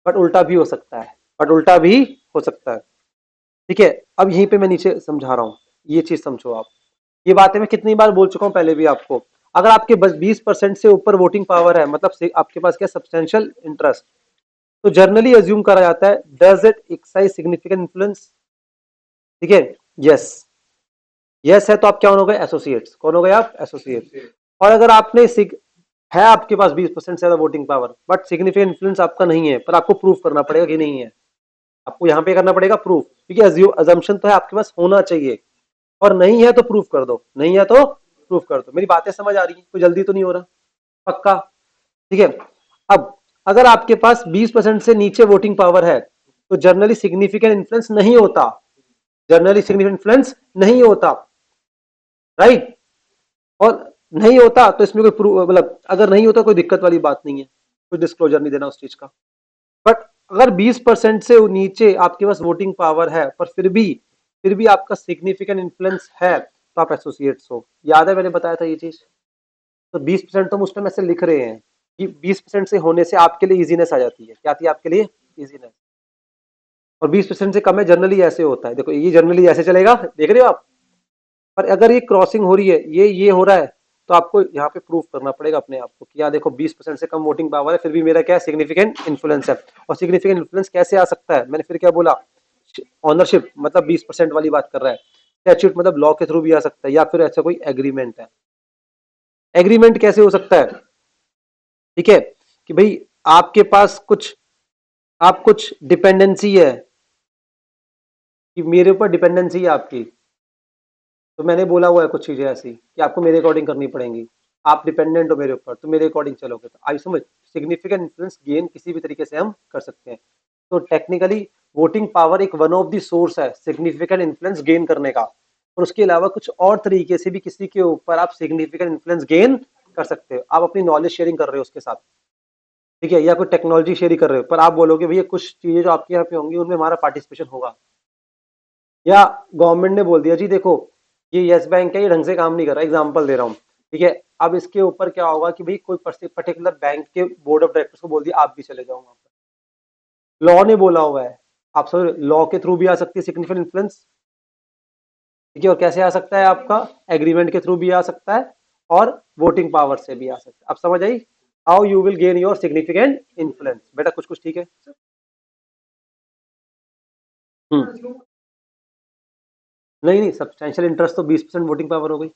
बट उल्टा भी हो सकता है, बट उल्टा भी हो सकता है। ठीक है, अब यहीं पे मैं नीचे समझा रहा हूं, ये चीज समझो आप। ये बातें मैं कितनी बार बोल चुका हूं पहले भी आपको। अगर आपके बस 20% से ऊपर वोटिंग पावर है, मतलब से आपके पास क्या सब्सटेंशियल इंटरेस्ट, तो जनरली एज्यूम करा जाता है does it exercise significant influence. ठीक है, यस, यस है तो आप क्या हो गए, एसोसिएट्स। कौन हो गए आप, एसोसिएट। और अगर आपने है आपके पास 20% से ज्यादा voting power, but significant influence आपका नहीं है, पर आपको प्रूफ करना पड़ेगा कि नहीं है, आपको यहाँ पे करना पड़ेगा प्रूफ, क्योंकि अजम्पशन तो है आपके पास होना चाहिए, और नहीं है तो प्रूफ कर दो, नहीं है तो प्रूफ कर दो। मेरी बातें समझ आ रही है, कोई जल्दी तो नहीं हो रहा? पक्का? ठीक है। अब अगर आपके पास 20% से नीचे वोटिंग पावर है, तो जनरली सिग्निफिकेंट इन्फ्लुएंस नहीं होता, जनरली सिग्निफिकेंट इन्फ्लुएंस नहीं होता, राइट। और नहीं होता तो इसमें कोई प्रूफ, मतलब अगर नहीं होता कोई दिक्कत वाली बात नहीं है, कोई डिस्क्लोजर नहीं देना उस चीज का। बट अगर 20% से नीचे आपके पास वोटिंग पावर है, पर फिर भी आपका सिग्निफिकेंट इन्फ्लुएंस है, तो आप एसोसिएट्स हो। याद है मैंने बताया था ये चीज? तो 20% तो हम उस टाइम ऐसे लिख रहे हैं कि 20% से होने से आपके लिए इजीनेस आ जाती है, क्या आती है आपके लिए, इजीनेस। और 20% से कम है, जनरली ऐसे होता है, देखो ये जनरली ऐसे चलेगा, देख रहे हो आप। पर अगर ये क्रॉसिंग हो रही है, ये हो रहा है, तो आपको यहाँ पे प्रूफ करना पड़ेगा अपने आप को कि यार देखो 20% से कम वोटिंग पावर है, फिर भी मेरा क्या है, सिग्निफिकेंट इन्फ्लुएंस है। और सिग्निफिकेंट इन्फ्लुएंस कैसे आ सकता है, मैंने फिर क्या बोला, ऑनरशिप मतलब 20% वाली बात कर रहा है, स्टैट्यूट मतलब लॉ के थ्रू भी आ सकता है, या फिर ऐसा कोई एग्रीमेंट है। एग्रीमेंट कैसे हो सकता है? ठीक है, कि भाई आपके पास कुछ डिपेंडेंसी है, कि मेरे ऊपर डिपेंडेंसी है आपकी, तो मैंने बोला हुआ है कुछ चीजें ऐसी कि आपको मेरे अकॉर्डिंग करनी पड़ेंगी, आप डिपेंडेंट हो मेरे ऊपर, तो मेरे अकॉर्डिंग चलोगे, तो आई समझ। सिग्निफिकेंट इन्फ्लुएंस गेन किसी भी तरीके से हम कर सकते हैं। तो टेक्निकली वोटिंग पावर एक वन ऑफ द सोर्स है सिग्निफिकेंट इन्फ्लुएंस गेन करने का, और उसके अलावा कुछ और तरीके से भी किसी के ऊपर आप सिग्निफिकेंट इन्फ्लुएंस गेन कर सकते हो। आप अपनी नॉलेज शेयरिंग कर रहे हो उसके साथ, ठीक है, या कोई टेक्नोलॉजी शेयर कर रहे हो, पर आप बोलोगे भैया कुछ चीजें जो आपके यहाँ पे होंगी उनमें हमारा पार्टिसिपेशन होगा। या गवर्नमेंट ने बोल दिया जी देखो ये यस बैंक है, ये ढंग से काम नहीं कर रहा, एग्जांपल दे रहा हूँ, ठीक है। अब इसके ऊपर क्या होगा कि भाई कोई पर्टिकुलर बैंक के बोर्ड ऑफ डायरेक्टर्स को बोल दिया आप भी चले जाओ वहां पर, लॉ ने बोला हुआ है। आप सब लॉ के थ्रू भी आ सकती है सिग्निफिकेंट इन्फ्लुएंस, ठीक है। और कैसे आ सकता है आपका, एग्रीमेंट के थ्रू भी आ सकता है, और वोटिंग पावर से भी आ सकता है। अब समझ I how you will gain your significant influence, बेटा कुछ कुछ ठीक है। हम्म, नहीं नहीं, सब्सटेंशियल इंटरेस्ट तो 20% वोटिंग पावर हो गई।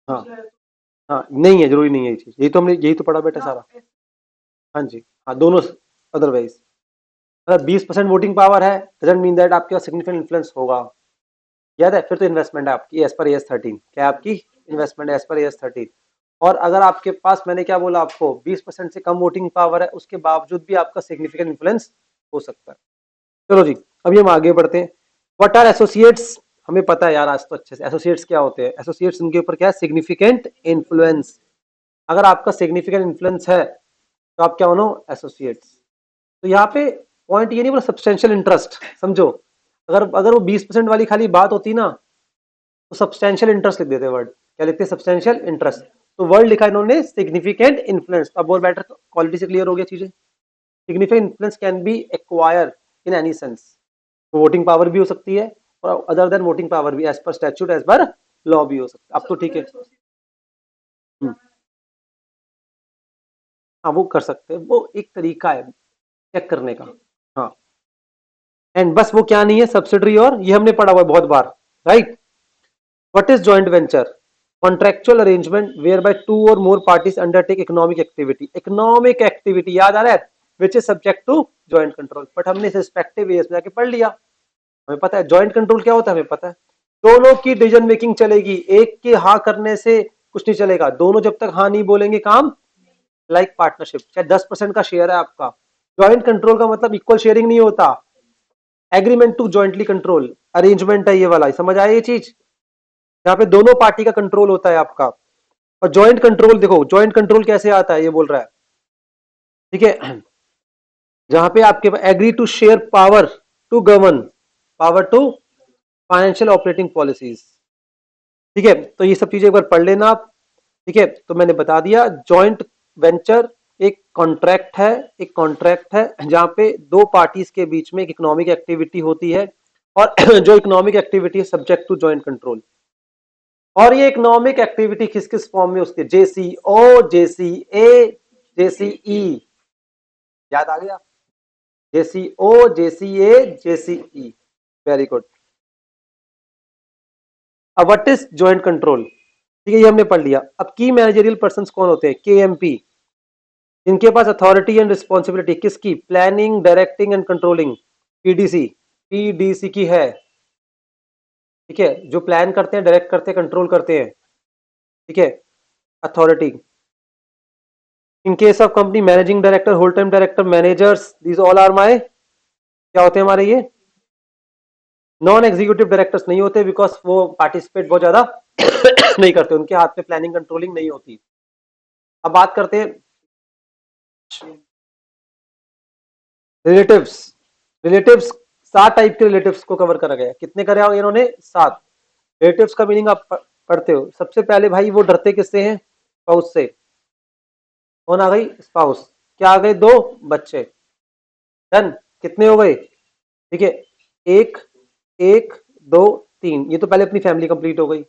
हाँ, हाँ नहीं है, जरूरी नहीं है ये चीज, यही तो हमने यही तो पढ़ा बेटा सारा। हाँ जी, हाँ दोनों, अदरवाइज अगर 20% वोटिंग पावर है डजंट मीन दैट आपके पास सिग्निफिकेंट इन्फ्लुएंस होगा। याद है, फिर तो इन्वेस्टमेंट है आपकी एज पर AS 13, क्या है आपकी इन्वेस्टमेंट एज पर AS 13। और अगर आपके पास, मैंने क्या बोला आपको, 20% से कम वोटिंग पावर है, उसके बावजूद भी आपका सिग्निफिकेंट इन्फ्लुएंस हो सकता है। चलो जी, अभी हम आगे बढ़ते हैं। व्हाट आर एसोसिएट्स, हमें पता है यार आज तो अच्छे से एसोसिएट्स क्या होते हैं। एसोसिएट्स उनके ऊपर क्या है, सिग्निफिकेंट इन्फ्लुएंस। अगर आपका सिग्निफिकेंट इन्फ्लुएंस है तो आप क्या हो, एसोसिएट्स। तो यहाँ पे पॉइंट ये नहीं बोला सब्सटेंशियल इंटरेस्ट, समझो। अगर अगर वो 20% वाली खाली बात होती ना, तो सब्सटेंशियल इंटरेस्ट लिख देते वर्ड, क्या लिखते हैं, सब्सटेंशियल इंटरेस्ट। तो वर्ड लिखा इन्होंने सिग्निफिकेंट इन्फ्लुएंस, अब और बेटर क्वालिटी से क्लियर हो गया चीजें। Significant influence can be acquire in any sense, voting power भी हो सकती है, और अदर देन वोटिंग पावर भी, as per statute, as per law भी हो सकता है। अब तो ठीक है। हाँ वो कर सकते हैं, वो एक तरीका है चेक करने का। हाँ एंड बस वो क्या नहीं है, सब्सिडरी, और ये हमने पढ़ा हुआ है बहुत बार, right. What is joint venture? Contractual arrangement where by two और more parties undertake economic activity. Economic activity याद आ रहा है, which is subject to joint control. But हमने इस रिस्पेक्टिव एरिया में जाके पढ़ लिया, हमें पता है जॉइंट कंट्रोल क्या होता है, हमें पता है। दो लोग की डिसीजन मेकिंग चलेगी, एक के हाँ करने से कुछ नहीं चलेगा, दोनों जब तक हाँ नहीं बोलेंगे काम लाइक पार्टनरशिप। चाहे 10% का शेयर है आपका, जॉइंट कंट्रोल का मतलब इक्वल शेयरिंग नहीं होता, agreement to jointly control arrangement है ये वाला, समझ आया ये चीज, यहाँ पे दोनों पार्टी का कंट्रोल होता है आपका। और जॉइंट कंट्रोल देखो, जॉइंट कंट्रोल कैसे आता है ये बोल रहा है, ठीक है, जहां पे आपके agree to share power to govern, power to financial operating policies, ठीक है। तो ये सब चीजें एक बार पढ़ लेना आप, ठीक है। तो मैंने बता दिया जॉइंट वेंचर एक कॉन्ट्रैक्ट है, एक कॉन्ट्रैक्ट है जहां पे दो पार्टीज के बीच में एक इकोनॉमिक एक्टिविटी होती है, और जो इकोनॉमिक एक्टिविटी है सब्जेक्ट टू जॉइंट कंट्रोल। और ये इकोनॉमिक एक्टिविटी किस किस फॉर्म में उसके, जेसीओ, जेसीए, जेसीई, याद आ गया, जेसीओ, जेसीए, जेसीई, वेरी गुड। अब व्हाट इज जॉइंट कंट्रोल, ठीक है, ये हमने पढ़ लिया। अब की मैनेजरियल पर्संस कौन होते हैं, केएमपी, इनके पास अथॉरिटी एंड रिस्पॉन्सिबिलिटी किसकी, planning, directing and controlling, PDC, PDC की है, ठीक है, जो प्लान करते हैं, डायरेक्ट करते हैं, कंट्रोल करते हैं, ठीक है, authority. In case of company managing director, whole time director, managers, these all are my, क्या होते हैं हमारे ये नॉन एग्जीक्यूटिव डायरेक्टर्स नहीं होते, बिकॉज वो पार्टिसिपेट बहुत ज्यादा नहीं करते, उनके हाथ में प्लानिंग कंट्रोलिंग नहीं होती। अब बात करते हैं रिलेटिव्स। रिलेटिव्स 7 टाइप के रिलेटिव्स को कवर करा गया, कितने करे हो इन्होंने, 7। रिलेटिव्स का मीनिंग आप पढ़ते हो, सबसे पहले भाई वो डरते किससे हैं, स्पाउस से। कौन आ गई, स्पाउस, क्या आ गए, 2 बच्चे, डन, कितने हो गए, ठीक है, एक, एक, 2, 3, ये तो पहले अपनी फैमिली कंप्लीट हो गई,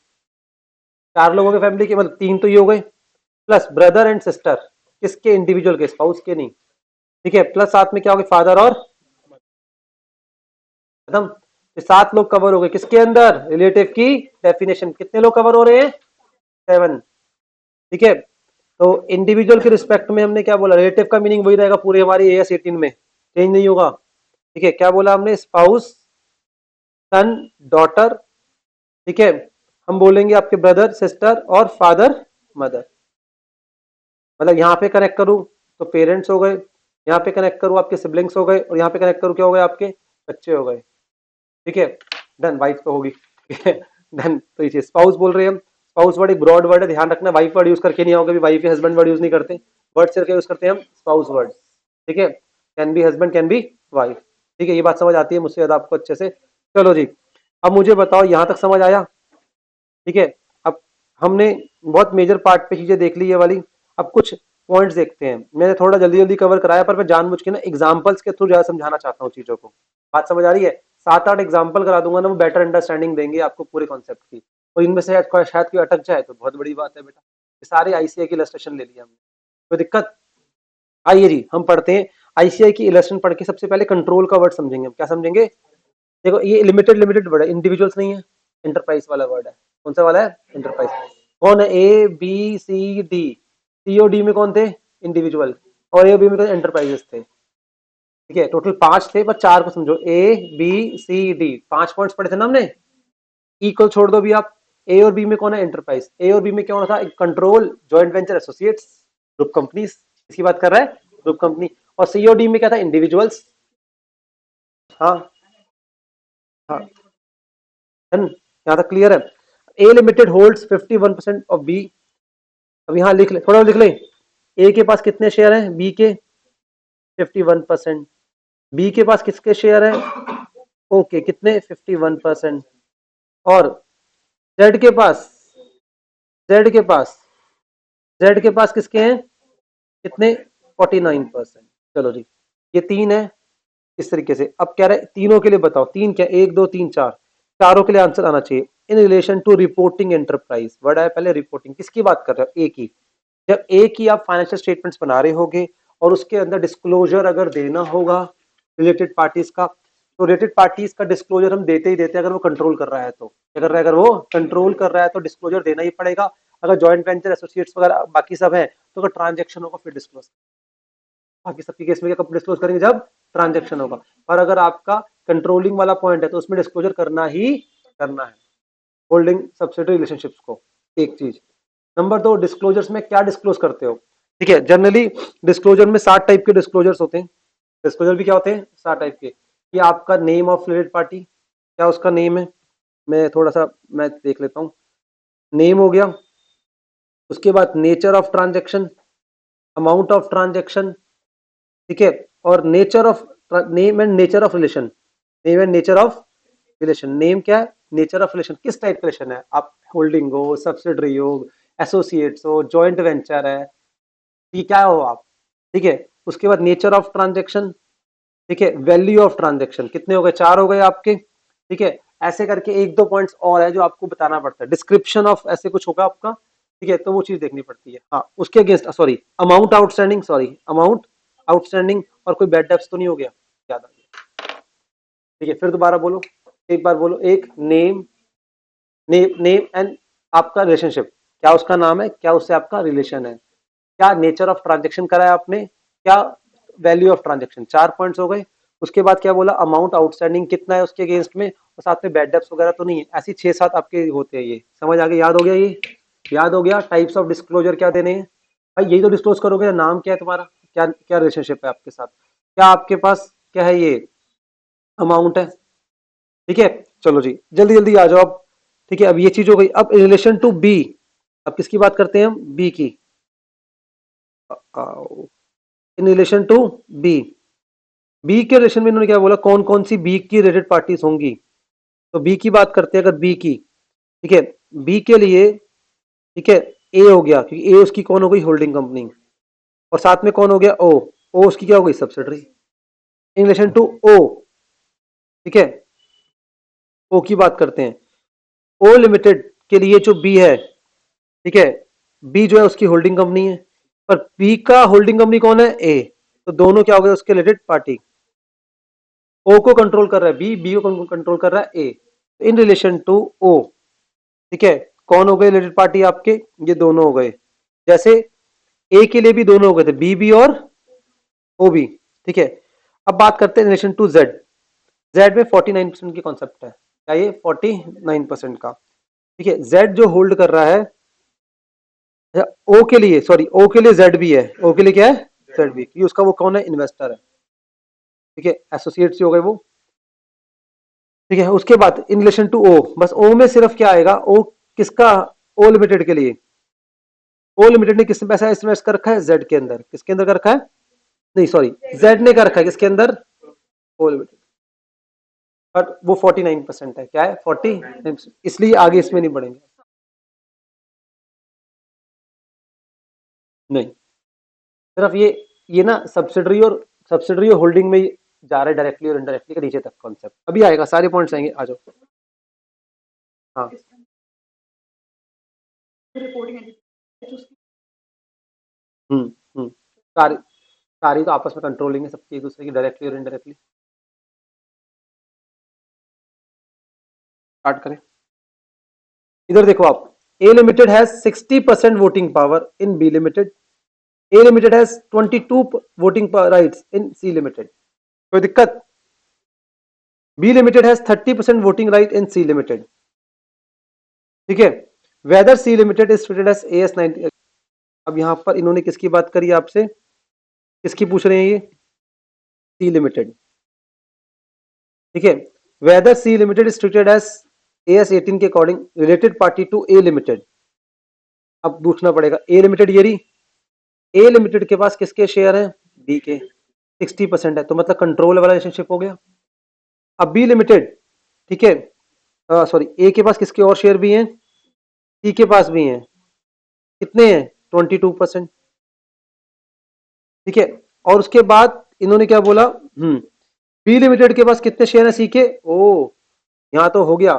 4 लोगों की फैमिली के, मतलब 3 तो ये हो गए, प्लस ब्रदर एंड सिस्टर, किसके, इंडिविजुअल के, स्पाउस के नहीं, ठीक है, प्लस साथ में क्या हो गए, फादर और खत्म। तो 7 लोग कवर हो गए किसके अंदर, रिलेटिव की डेफिनेशन, कितने लोग कवर हो रहे हैं, 7, ठीक है। तो इंडिविजुअल के रिस्पेक्ट में हमने क्या बोला, रिलेटिव का मीनिंग वही रहेगा पूरे हमारी एएस 18 में, चेंज नहीं होगा, ठीक है। क्या बोला हमने, स्पाउस, सन, डॉटर, ठीक है, हम बोलेंगे आपके ब्रदर, सिस्टर और फादर, मदर, मतलब यहाँ पे कनेक्ट करूँ तो पेरेंट्स हो गए, यहाँ पे कनेक्ट करूँ आपके सिबलिंग्स हो गए, और यहाँ पे कनेक्ट करूँ क्या हो गए, आपके बच्चे हो गए, ठीक है, डन, वाइफ तो होगी, ठीक है, डन। तो ये स्पाउस बोल रहे हैं हम, स्पाउस वर्ड एक ब्रॉड वर्ड है, ध्यान रखना, वाइफ वर्ड यूज करके नहीं आओगे, वाइफ या हस्बैंड वर्ड यूज नहीं करते, वर्ड से यूज करते हैं हम स्पाउस वर्ड, ठीक है, can be husband, can be wife, ठीक है, ये बात समझ आती है मुझसे ज्यादा आपको अच्छे से। चलो जी, अब मुझे बताओ यहाँ तक समझ आया, ठीक है। अब हमने बहुत मेजर पार्ट पे चीजें देख ली ये वाली, अब कुछ पॉइंट्स देखते हैं, मैंने थोड़ा जल्दी जल्दी कवर कराया, पर मैं जानबूझ के ना एग्जांपल्स के थ्रू ज्यादा समझाना चाहता हूँ चीजों को, बात समझ आ रही है, 7-8 एग्जाम्पल करा दूंगा ना, वो बेटर अंडरस्टैंडिंग देंगे आपको पूरे कॉन्सेप्ट की, और इनमें से शायद कोई अटक जाए तो बहुत बड़ी बात है बेटा, ये सारे आईसीआई की इलस्ट्रेशन ले लिया हमने, कोई दिक्कत। आइए जी हम पढ़ते हैं, आईसीआई की इलस्ट्रेशन पढ़ के सबसे पहले कंट्रोल का वर्ड समझेंगे हम, क्या समझेंगे, देखो ये लिमिटेड लिमिटेड वर्ड है, इंडिविजुअल्स नहीं है, एंटरप्राइज वाला वर्ड है, कौन सा वाला है, एंटरप्राइज। कौन है, A B C D, COD में कौन थे, इंडिविजुअल, और ए बी में एंटरप्राइजेस थे, ठीक है, टोटल 5 थे, पर 4 को समझो, A B C D, 5 points पढ़े थे ना हमने, इक्वल छोड़ दो भी आप, ए और बी में कौन है, एंटरप्राइज, ए और बी में क्या होना था, control, joint venture, associates, group companies, इसकी बात कर रहा है, ग्रुप कंपनी, और सीओडी में क्या था, इंडिविजुअल्स, हाँ हाँ, यहाँ तक क्लियर है। ए लिमिटेड होल्ड्स 51% ऑफ बी, अब यहाँ लिख ले, थोड़ा लिख ले, ए के पास कितने शेयर हैं, बी के 51%, बी के पास किसके शेयर हैं, ओके कितने 51%, और जेड के पास, जेड के पास, जेड के पास किसके हैं, कितने 49%। चलो जी, ये 3 है, इस तरीके से। अब कह रहे हैं तीनों के लिए बताओ, 3 क्या, 1 2 3 4, चारों के लिए आंसर आना चाहिए। In relation to reporting enterprise, word आया पहले रिपोर्टिंग, किसकी बात कर रहे हो, ए की। जब ए की आप फाइनेंशियल स्टेटमेंट्स बना रहे होगे और उसके अंदर डिस्क्लोजर अगर देना होगा रिलेटेड पार्टीज का, तो रिलेटेड पार्टीज का डिस्क्लोजर हम देते ही देते हैं, अगर वो कंट्रोल कर रहा है तो, क्या कर रहा है, अगर वो कंट्रोल कर रहा है तो डिस्क्लोजर देना ही पड़ेगा। अगर जॉइंट वेंचर एसोसिएट्स वगैरह बाकी सब है तो अगर ट्रांजेक्शन होगा फिर डिस्क्लोज, बाकी सबके केस में क्या कब डिस्क्लोज करेंगे, जब ट्रांजेक्शन होगा। और अगर आपका कंट्रोलिंग वाला पॉइंट है तो उसमें डिस्क्लोजर करना ही करना है, होल्डिंग सब्सिडियरी रिलेशनशिप्स को। एक चीज। नंबर दो, डिस्क्लोजर्स में क्या डिस्क्लोज करते हो, ठीक है। जनरली डिस्क्लोजर में 7 टाइप के डिस्क्लोजर्स होते हैं। डिस्क्लोजर भी क्या होते हैं, 7 टाइप के। कि आपका नेम ऑफ रिलेटेड पार्टी, क्या उसका नेम है, मैं थोड़ा सा मैं देख लेता हूँ। नेम हो गया, उसके बाद nature of transaction, amount of transaction, ठीक है, और nature of name and nature of relation, name and nature of relation. Name क्या है, नेचर ऑफ रिलेशन, किस टाइप का रिलेशन है, आप होल्डिंग हो, सब्सिडरी हो, एसोसिएट्स हो, जॉइंट वेंचर है, ये क्या हो आप, ठीक है। उसके बाद नेचर ऑफ ट्रांजेक्शन, ठीक है, वैल्यू ऑफ ट्रांजेक्शन, कितने हो गए, 4 हो गए आपके, ठीक है। ऐसे करके एक दो पॉइंट्स और है जो आपको बताना पड़ता है, डिस्क्रिप्शन ऑफ ऐसे कुछ होगा आपका, ठीक है, तो वो चीज देखनी पड़ती है। हाँ, उसके against sorry amount outstanding, sorry amount outstanding, और कोई बैड डेब्ट्स तो नहीं हो गया, याद आ गया, ठीक है। फिर दोबारा बोलो, एक बार बोलो, एक नेम, नेम नेम एंड आपका रिलेशनशिप, क्या उसका नाम है, क्या उससे आपका रिलेशन है, क्या नेचर ऑफ ट्रांजेक्शन करा है आपने, क्या वैल्यू ऑफ ट्रांजेक्शन, 4 पॉइंट्स हो गए। उसके बाद क्या बोला, अमाउंट आउटस्टैंडिंग कितना है उसके अगेंस्ट में, और साथ में बैड डेब्ट्स वगैरह तो नहीं है। ऐसी 6-7 आपके होते हैं, ये समझ आ गया, याद हो गया, ये याद हो गया। टाइप्स ऑफ डिस्क्लोजर क्या देने हैं भाई, यही तो डिस्क्लोज करोगे, नाम क्या है तुम्हारा, क्या क्या रिलेशनशिप है आपके साथ, क्या आपके पास क्या है, ये अमाउंट है, ठीक है। चलो जी, जल्दी जल्दी आ जाओ अब, ठीक है। अब ये चीज हो गई। अब इन रिलेशन टू बी, अब किसकी बात करते हैं हम, बी की। In relation to B, B के रिलेशन में इन्होंने क्या बोला, कौन कौन सी बी की रिलेटेड पार्टीज होंगी, तो बी की बात करते हैं अगर बी की, ठीक है। बी के लिए, ठीक है, ए हो गया, क्योंकि ए उसकी कौन हो गई, होल्डिंग कंपनी, और साथ में कौन हो गया, ओ, ओ उसकी क्या हो गई, subsidiary. In relation to O, ठीक है, ओ की बात करते हैं। ओ लिमिटेड के लिए जो बी है, ठीक है, बी जो है उसकी होल्डिंग कंपनी है, पर बी का होल्डिंग कंपनी कौन है, ए, तो दोनों क्या हो गए उसके रिलेटेड पार्टी। ओ को कंट्रोल कर रहा है बी, बी को कंट्रोल कर रहा है ए, इन रिलेशन टू ओ, ठीक है। कौन हो गए रिलेटेड पार्टी आपके, ये दोनों हो गए। जैसे ए के लिए भी दोनों हो गए थे, बी भी और ओ भी, ठीक है। अब बात करते हैं रिलेशन टू जेड। जेड में 49% की कॉन्सेप्ट है, क्या ये 49% का, ठीक है। जेड जो होल्ड कर रहा है, ओ के लिए, सॉरी ओ के लिए जेड भी है, ओ के लिए क्या है, जेड भी, क्योंकि उसका वो कौन है, इन्वेस्टर है, ठीक है, एसोसिएट्स हो गए वो, ठीक है। उसके बाद इन रिलेशन टू ओ, बस ओ में सिर्फ क्या आएगा, ओ किसका, ओ लिमिटेड के लिए, ओ लिमिटेड ने किसमें पैसा इन्वेस्ट कर रखा है, जेड के अंदर, किसके अंदर कर रखा है, नहीं सॉरी जेड ने कर रखा है किसके अंदर, ओ लिमिटेड, बट वो 49% है, क्या है 49%, इसलिए आगे इसमें नहीं बढ़ेंगे, नहीं, सिर्फ ये ना सब्सिडरी और होल्डिंग में जा रहा है, डायरेक्टली और इनडायरेक्टली का नीचे तक कॉन्सेप्ट अभी आएगा, सारे पॉइंट्स आएंगे, आ जाओ। हाँ, हम्म हम्म, सारी सारी तो आपस में कंट्रोलिंग है सबकी, एक दूसरे की डायरेक्टली और इनडायरेक्टली। स्टार्ट करें, इधर देखो आप, A limited has 60% voting power in B limited, A limited has 22 voting rights in C limited, कोई दिक्कत, B limited has 30% voting right in C limited, ठीक है। Whether C limited is treated as A S 90। अब यहां पर इन्होंने किसकी बात करी आपसे, किसकी पूछ रहे हैं ये, सी लिमिटेड, ठीक है। Whether C limited is treated as A S 18 के according related party to A limited. अब पूछना पड़ेगा, ए लिमिटेड ये रही, ए लिमिटेड के पास किसके शेयर हैं, बी के, 60% है, तो मतलब कंट्रोल वाला रिलेशनशिप हो गया। अब बी लिमिटेड, ठीक है, सॉरी ए के पास किसके और शेयर भी हैं, सी के पास भी हैं, कितने हैं, 22%, ठीक है। और उसके बाद इन्होंने क्या बोला, बी लिमिटेड के पास कितने शेयर हैं सी के, ओ यहाँ तो हो गया,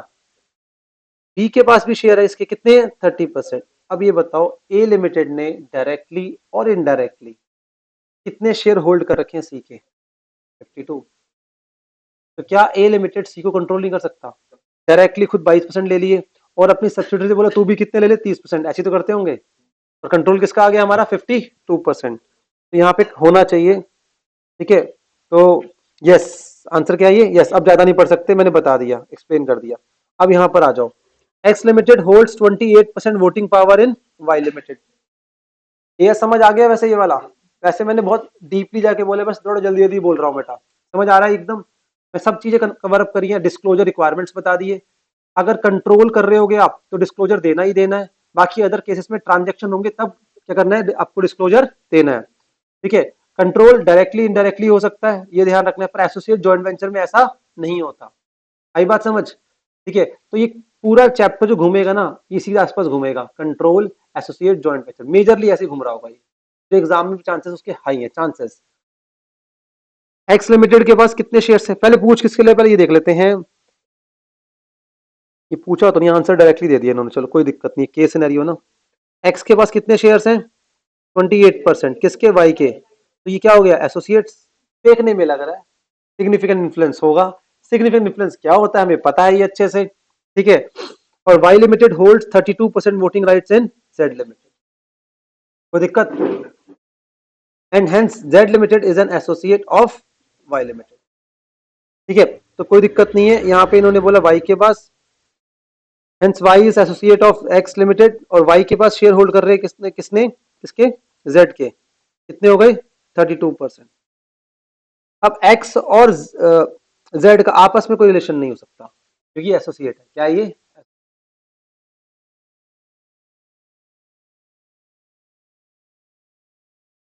बी के पास भी शेयर है इसके, कितने 30%। अब ये बताओ ए लिमिटेड ने डायरेक्टली और इनडायरेक्टली कितने शेयर होल्ड कर रखे हैं सी के, 52। तो क्या ए लिमिटेड सी को कंट्रोल नहीं कर सकता? डायरेक्टली खुद 22% ले लिए और अपनी सब्सिडरी से बोला तू भी कितने ले ले, 30%, ऐसे तो करते होंगे। और कंट्रोल किसका आ गया हमारा, 52%। तो यहाँ पे होना चाहिए, ठीक है। तो यस, आंसर क्या है ये, यस। अब ज्यादा नहीं पढ़ सकते, मैंने बता दिया, एक्सप्लेन कर दिया। अब यहाँ पर आ जाओ, X limited holds 28% voting power in Y limited. ये समझ आ गया वैसे ये वाला? वैसे मैंने बहुत डीपली जाके बोले, बस थोड़ा जल्दी जल्दी बोल रहा हूँ बेटा, समझ आ रहा है एकदम। मैं सब चीजें कवर अप करी है, डिस्क्लोजर रिक्वायरमेंट्स बता दिए। अगर कंट्रोल कर रहे होगे आप तो डिस्क्लोजर देना ही देना है। बाकी अदर केसेस में ट्रांजेक्शन होंगे तब क्या करना है, आपको डिस्क्लोजर देना है, ठीक है। कंट्रोल डायरेक्टली इनडायरेक्टली हो सकता है, ये ध्यान रखना है, पर एसोसिएट जॉइंट वेंचर में ऐसा नहीं होता। आई बात समझ, ठीक है। तो ये पूरा चैप्टर जो घूमेगा ना, इसी के आसपास घूमेगा, control, associate, joint venture, majorly ऐसे घूम रहा होगा ये। जो एग्जाम में चांसेस उसके हाई है, चांसेस। एक्स लिमिटेड के पास कितने शेयर्स हैं, पहले पूछ किसके लिए, पहले ये देख लेते हैं। ये पूछा तो नहीं, आंसर डायरेक्टली दे दिया इन्होंने, चलो कोई दिक्कत नहीं, केस सिनेरियो ना। एक्स के पास कितने शेयर्स हैं, 28%, किसके, वाई के। तो ये क्या हो गया, एसोसिएट्स। देखने में लग रहा है सिग्निफिकेंट इन्फ्लुएंस होगा। सिग्निफिकेंट इन्फ्लुएंस क्या होता है हमें पता है ये अच्छे से, ठीक है। और Y limited holds 32% voting rights in Z limited. कोई दिक्कत? And hence Z limited is an associate of Y limited, ठीक है। तो कोई दिक्कत नहीं है, यहाँ पे इन्होंने बोला वाई के पास, hence Y is associate of X limited, और वाई के पास शेयर होल्ड कर रहे हैं किसने किसने, किसके, जेड के। कितने हो गए, 32%। अब एक्स और जेड का आपस में कोई रिलेशन नहीं हो सकता क्योंकि एसोसिएट है, क्या ये।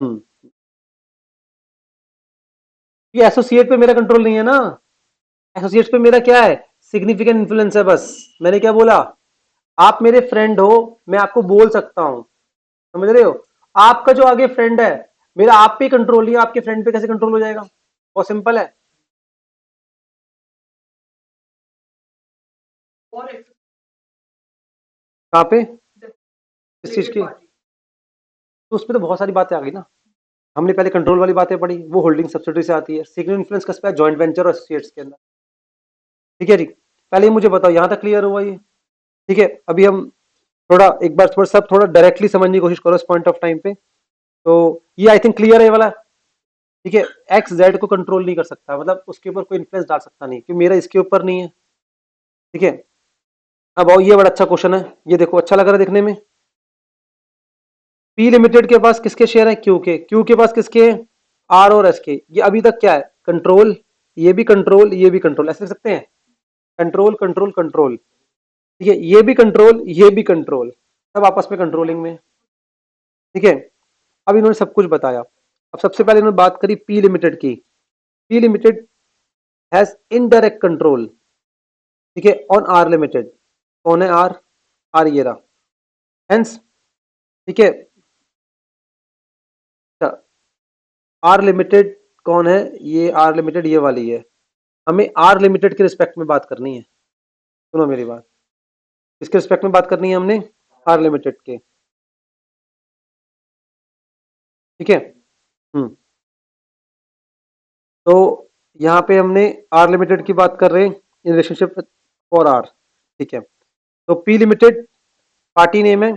हम्म, ये एसोसिएट पे मेरा कंट्रोल नहीं है ना। एसोसिएट पे मेरा क्या है, सिग्निफिकेंट इन्फ्लुएंस है बस। मैंने क्या बोला, आप मेरे फ्रेंड हो, मैं आपको बोल सकता हूं, समझ रहे हो। आपका जो आगे फ्रेंड है, मेरा आप पे कंट्रोल नहीं है, आपके फ्रेंड पे कैसे कंट्रोल हो जाएगा, बहुत सिंपल है। कहाँ पे, किस चीज की, तो उसमें तो बहुत सारी बातें आ गई ना। हमने पहले कंट्रोल वाली बातें पढ़ी, वो होल्डिंग सब्सिडी से आती है। सिग्निफिकेंट इन्फ्लुएंस किस पे, जॉइंट वेंचर और एसोसिएट्स के अंदर, ठीक है जी। पहले मुझे बताओ यहां तक क्लियर हुआ ये, ठीक है। अभी हम थोड़ा एक बार थोड़ा सब थोड़ा डायरेक्टली समझने की कोशिश करो इस पॉइंट ऑफ टाइम पे। तो ये आई थिंक क्लियर है ये वाला, ठीक है। एक्स जेड को कंट्रोल नहीं कर सकता, मतलब उसके ऊपर कोई इन्फ्लुएंस डाल सकता नहीं, क्योंकि मेरा इसके ऊपर नहीं है, ठीक है। अब आओ, ये बड़ा अच्छा क्वेश्चन है, ये देखो अच्छा लग रहा है देखने में। पी लिमिटेड के पास किसके शेयर है, क्यू के। क्यू के पास किसके हैं, आर और एस के। ये अभी तक क्या है, कंट्रोल, ये भी कंट्रोल, ये भी कंट्रोल, ऐसे लिख सकते हैं, कंट्रोल कंट्रोल कंट्रोल, ठीक है। ये भी कंट्रोल, ये भी कंट्रोल, सब आपस में कंट्रोलिंग में, ठीक है। अब इन्होंने सब कुछ बताया। अब सबसे पहले इन्होंने बात करी पी लिमिटेड की। P limited has indirect control, ठीक है, ऑन आर लिमिटेड। कौन है आर, आर ये रहा, हेंस, ठीक है। आर लिमिटेड कौन है, ये आर लिमिटेड ये वाली है। हमें आर लिमिटेड के रिस्पेक्ट में बात करनी है, सुनो मेरी बात, इसके रिस्पेक्ट में बात करनी है हमने, आर लिमिटेड के, ठीक है। हम्म, तो यहाँ पे हमने आर लिमिटेड की बात कर रहे हैं इन रिलेशनशिप फॉर आर, ठीक है। तो पी लिमिटेड पार्टी नेम है,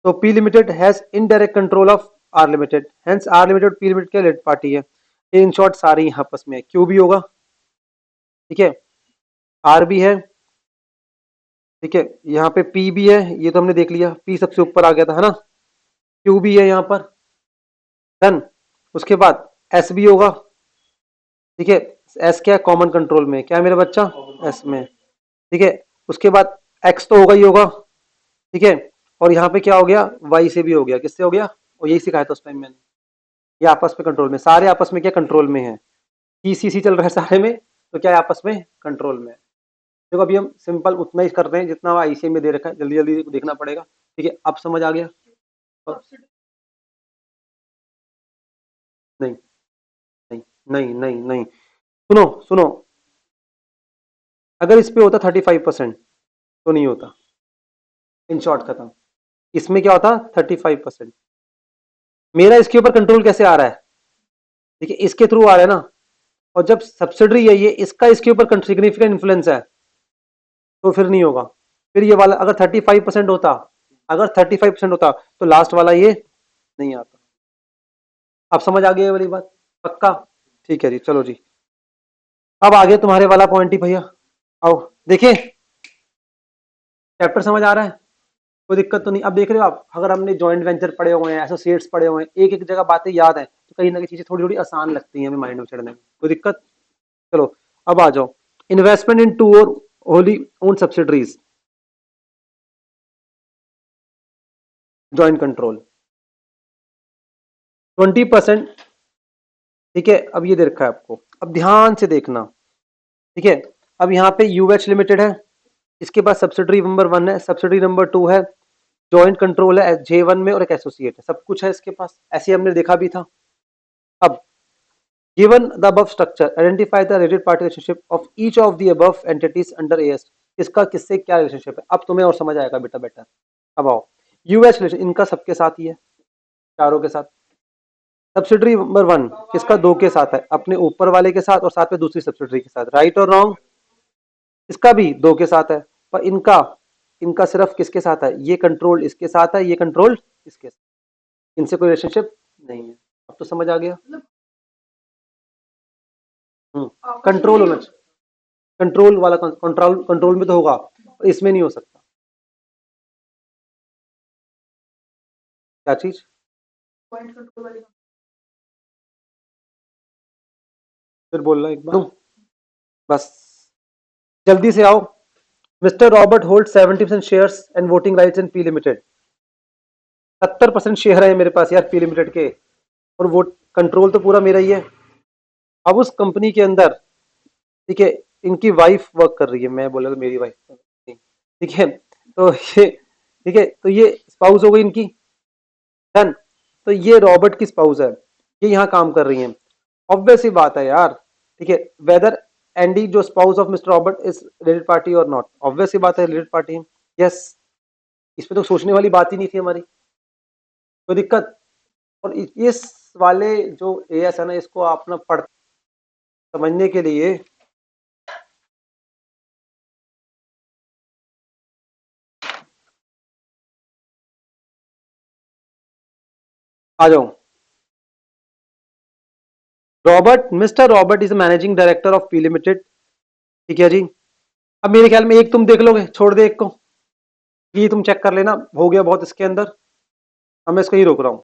तो P limited has indirect control of R limited, hence R limited P limited के रिलेटेड पार्टी है। इन शॉर्ट सारी यहाँ आपस में, क्यू भी होगा, ठीक है, आर भी है, ठीक है। यहाँ पे पी भी है, ये तो हमने देख लिया, पी सबसे ऊपर आ गया था, है ना। क्यू भी है यहाँ पर, डन। उसके बाद एस भी होगा, ठीक है। एस क्या है, कॉमन कंट्रोल में, क्या है मेरा बच्चा, एस में, ठीक है। उसके बाद एक्स तो होगा ही होगा, ठीक है। और यहाँ पे क्या हो गया, वाई से भी हो गया, किससे हो गया, और यही सिखाया था उस टाइम मैंने। ये आपस में कंट्रोल में, सारे आपस में क्या कंट्रोल में है, सी चल रहा है सारे में, तो क्या है आपस में कंट्रोल में है। देखो अभी हम सिंपल उतना ही कर रहे हैं जितना आईसीएम में दे रखा है, जल्दी जल्दी देखना पड़ेगा, ठीक है। अब समझ आ गया, और नहीं, नहीं, नहीं, नहीं, नहीं, सुनो सुनो, अगर इस पे होता 35% तो नहीं होता, इन शॉर्ट खत्म। इसमें क्या होता 35%। मेरा इसके ऊपर कंट्रोल कैसे आ रहा है, देखिए इसके थ्रू आ रहा है ना, और जब सब्सिडरी है ये, इसका इसके ऊपर सिग्निफिकेंट इन्फ्लुएंस है, तो फिर नहीं होगा। फिर ये वाला अगर 35% होता, अगर 35% होता तो लास्ट वाला ये नहीं आता। अब समझ आ गई ये वाली बात, पक्का? ठीक है जी, चलो जी, अब आगे तुम्हारे वाला पॉइंट ही भैया, आओ देखिए, चैप्टर समझ आ रहा है, कोई दिक्कत तो नहीं? अब देख रहे हो आप, अगर हमने जॉइंट वेंचर पढ़े हुए हैं, एसोसिएट्स पढ़े हुए हैं, एक एक जगह बातें याद है, तो कहीं ना कहीं चीजें थोड़ी थोड़ी आसान लगती हैं हमें माइंड में चढ़ने में, कोई दिक्कत? चलो अब आ जाओ, इन्वेस्टमेंट इन टू और Holi own subsidiaries, joint control 20%। ठीक है, अब ये दे रखा है आपको, अब ध्यान से देखना। ठीक है, अब यहाँ पे यूएच लिमिटेड है, इसके पास सब्सिडरी नंबर 1 है, सब्सिडरी नंबर 2 है, जॉइंट कंट्रोल है J1 में, और एक एसोसिएट है, सब कुछ है इसके पास, ऐसे हमने देखा भी था। अब given the above structure identify the related party relationship of each of the above entities under AS। इसका किससे क्या रिलेशनशिप है, अब तुम्हें और समझ आएगा बेटा बेटर। अब आओ, यूएच रिलेशन इनका सबके साथ ही है, चारों के साथ। सब्सिडरी नंबर 1 किसका, 2 के साथ है, अपने ऊपर वाले के साथ और साथ में दूसरी सब्सिडरी के साथ, राइट और रॉन्ग? इसका भी 2 के साथ है, पर इनका इनका सिर्फ किसके साथ है, ये कंट्रोल इसके साथ है, ये कंट्रोल इसके साथ, इनसे कोई रिलेशनशिप नहीं है। अब तो समझ आ गया। कंट्रोल होना चाहिए, कंट्रोल वाला कंट्रोल कंट्रोल में तो होगा, इसमें नहीं हो सकता। क्या चीज? फिर बोलना एक बार बस, जल्दी से आओ। Mister Robert hold 70% shares and voting rights in P limited. 70% share है मेरे पास यार पी लिमिटेड के, और वोट कंट्रोल तो पूरा मेरा ही है। अब उस कंपनी के अंदर, ठीक है, इनकी वाइफ वर्क कर रही है, मैं बोला तो मेरी वाइफ, ठीक है, तो ये, ठीक है, तो ये स्पाउस हो गई इनकी, डन। तो ये रॉबर्ट की स्पाउस है, ये यहाँ काम कर रही है, ऑब्वियस ही बात है यार। ठीक है, वेदर एंडी जो spouse of mister Robert is related party और नॉट, ऑब्वियस ही बात है रिलेटेड पार्टी है, यस। इसमें तो सोचने वाली बात ही नहीं थी हमारी, कोई दिक्कत? और इस वाले जो एएस है ना, इसको आप ना पढ़ समझने के लिए, आ जाओ। Robert, mister Robert is managing director of P limited. ठीक है जी, अब मेरे ख्याल में एक तुम देख लोगे, छोड़ दे एक को, ये तुम चेक कर लेना, हो गया बहुत इसके अंदर, अब मैं इसको ही रोक रहा हूं।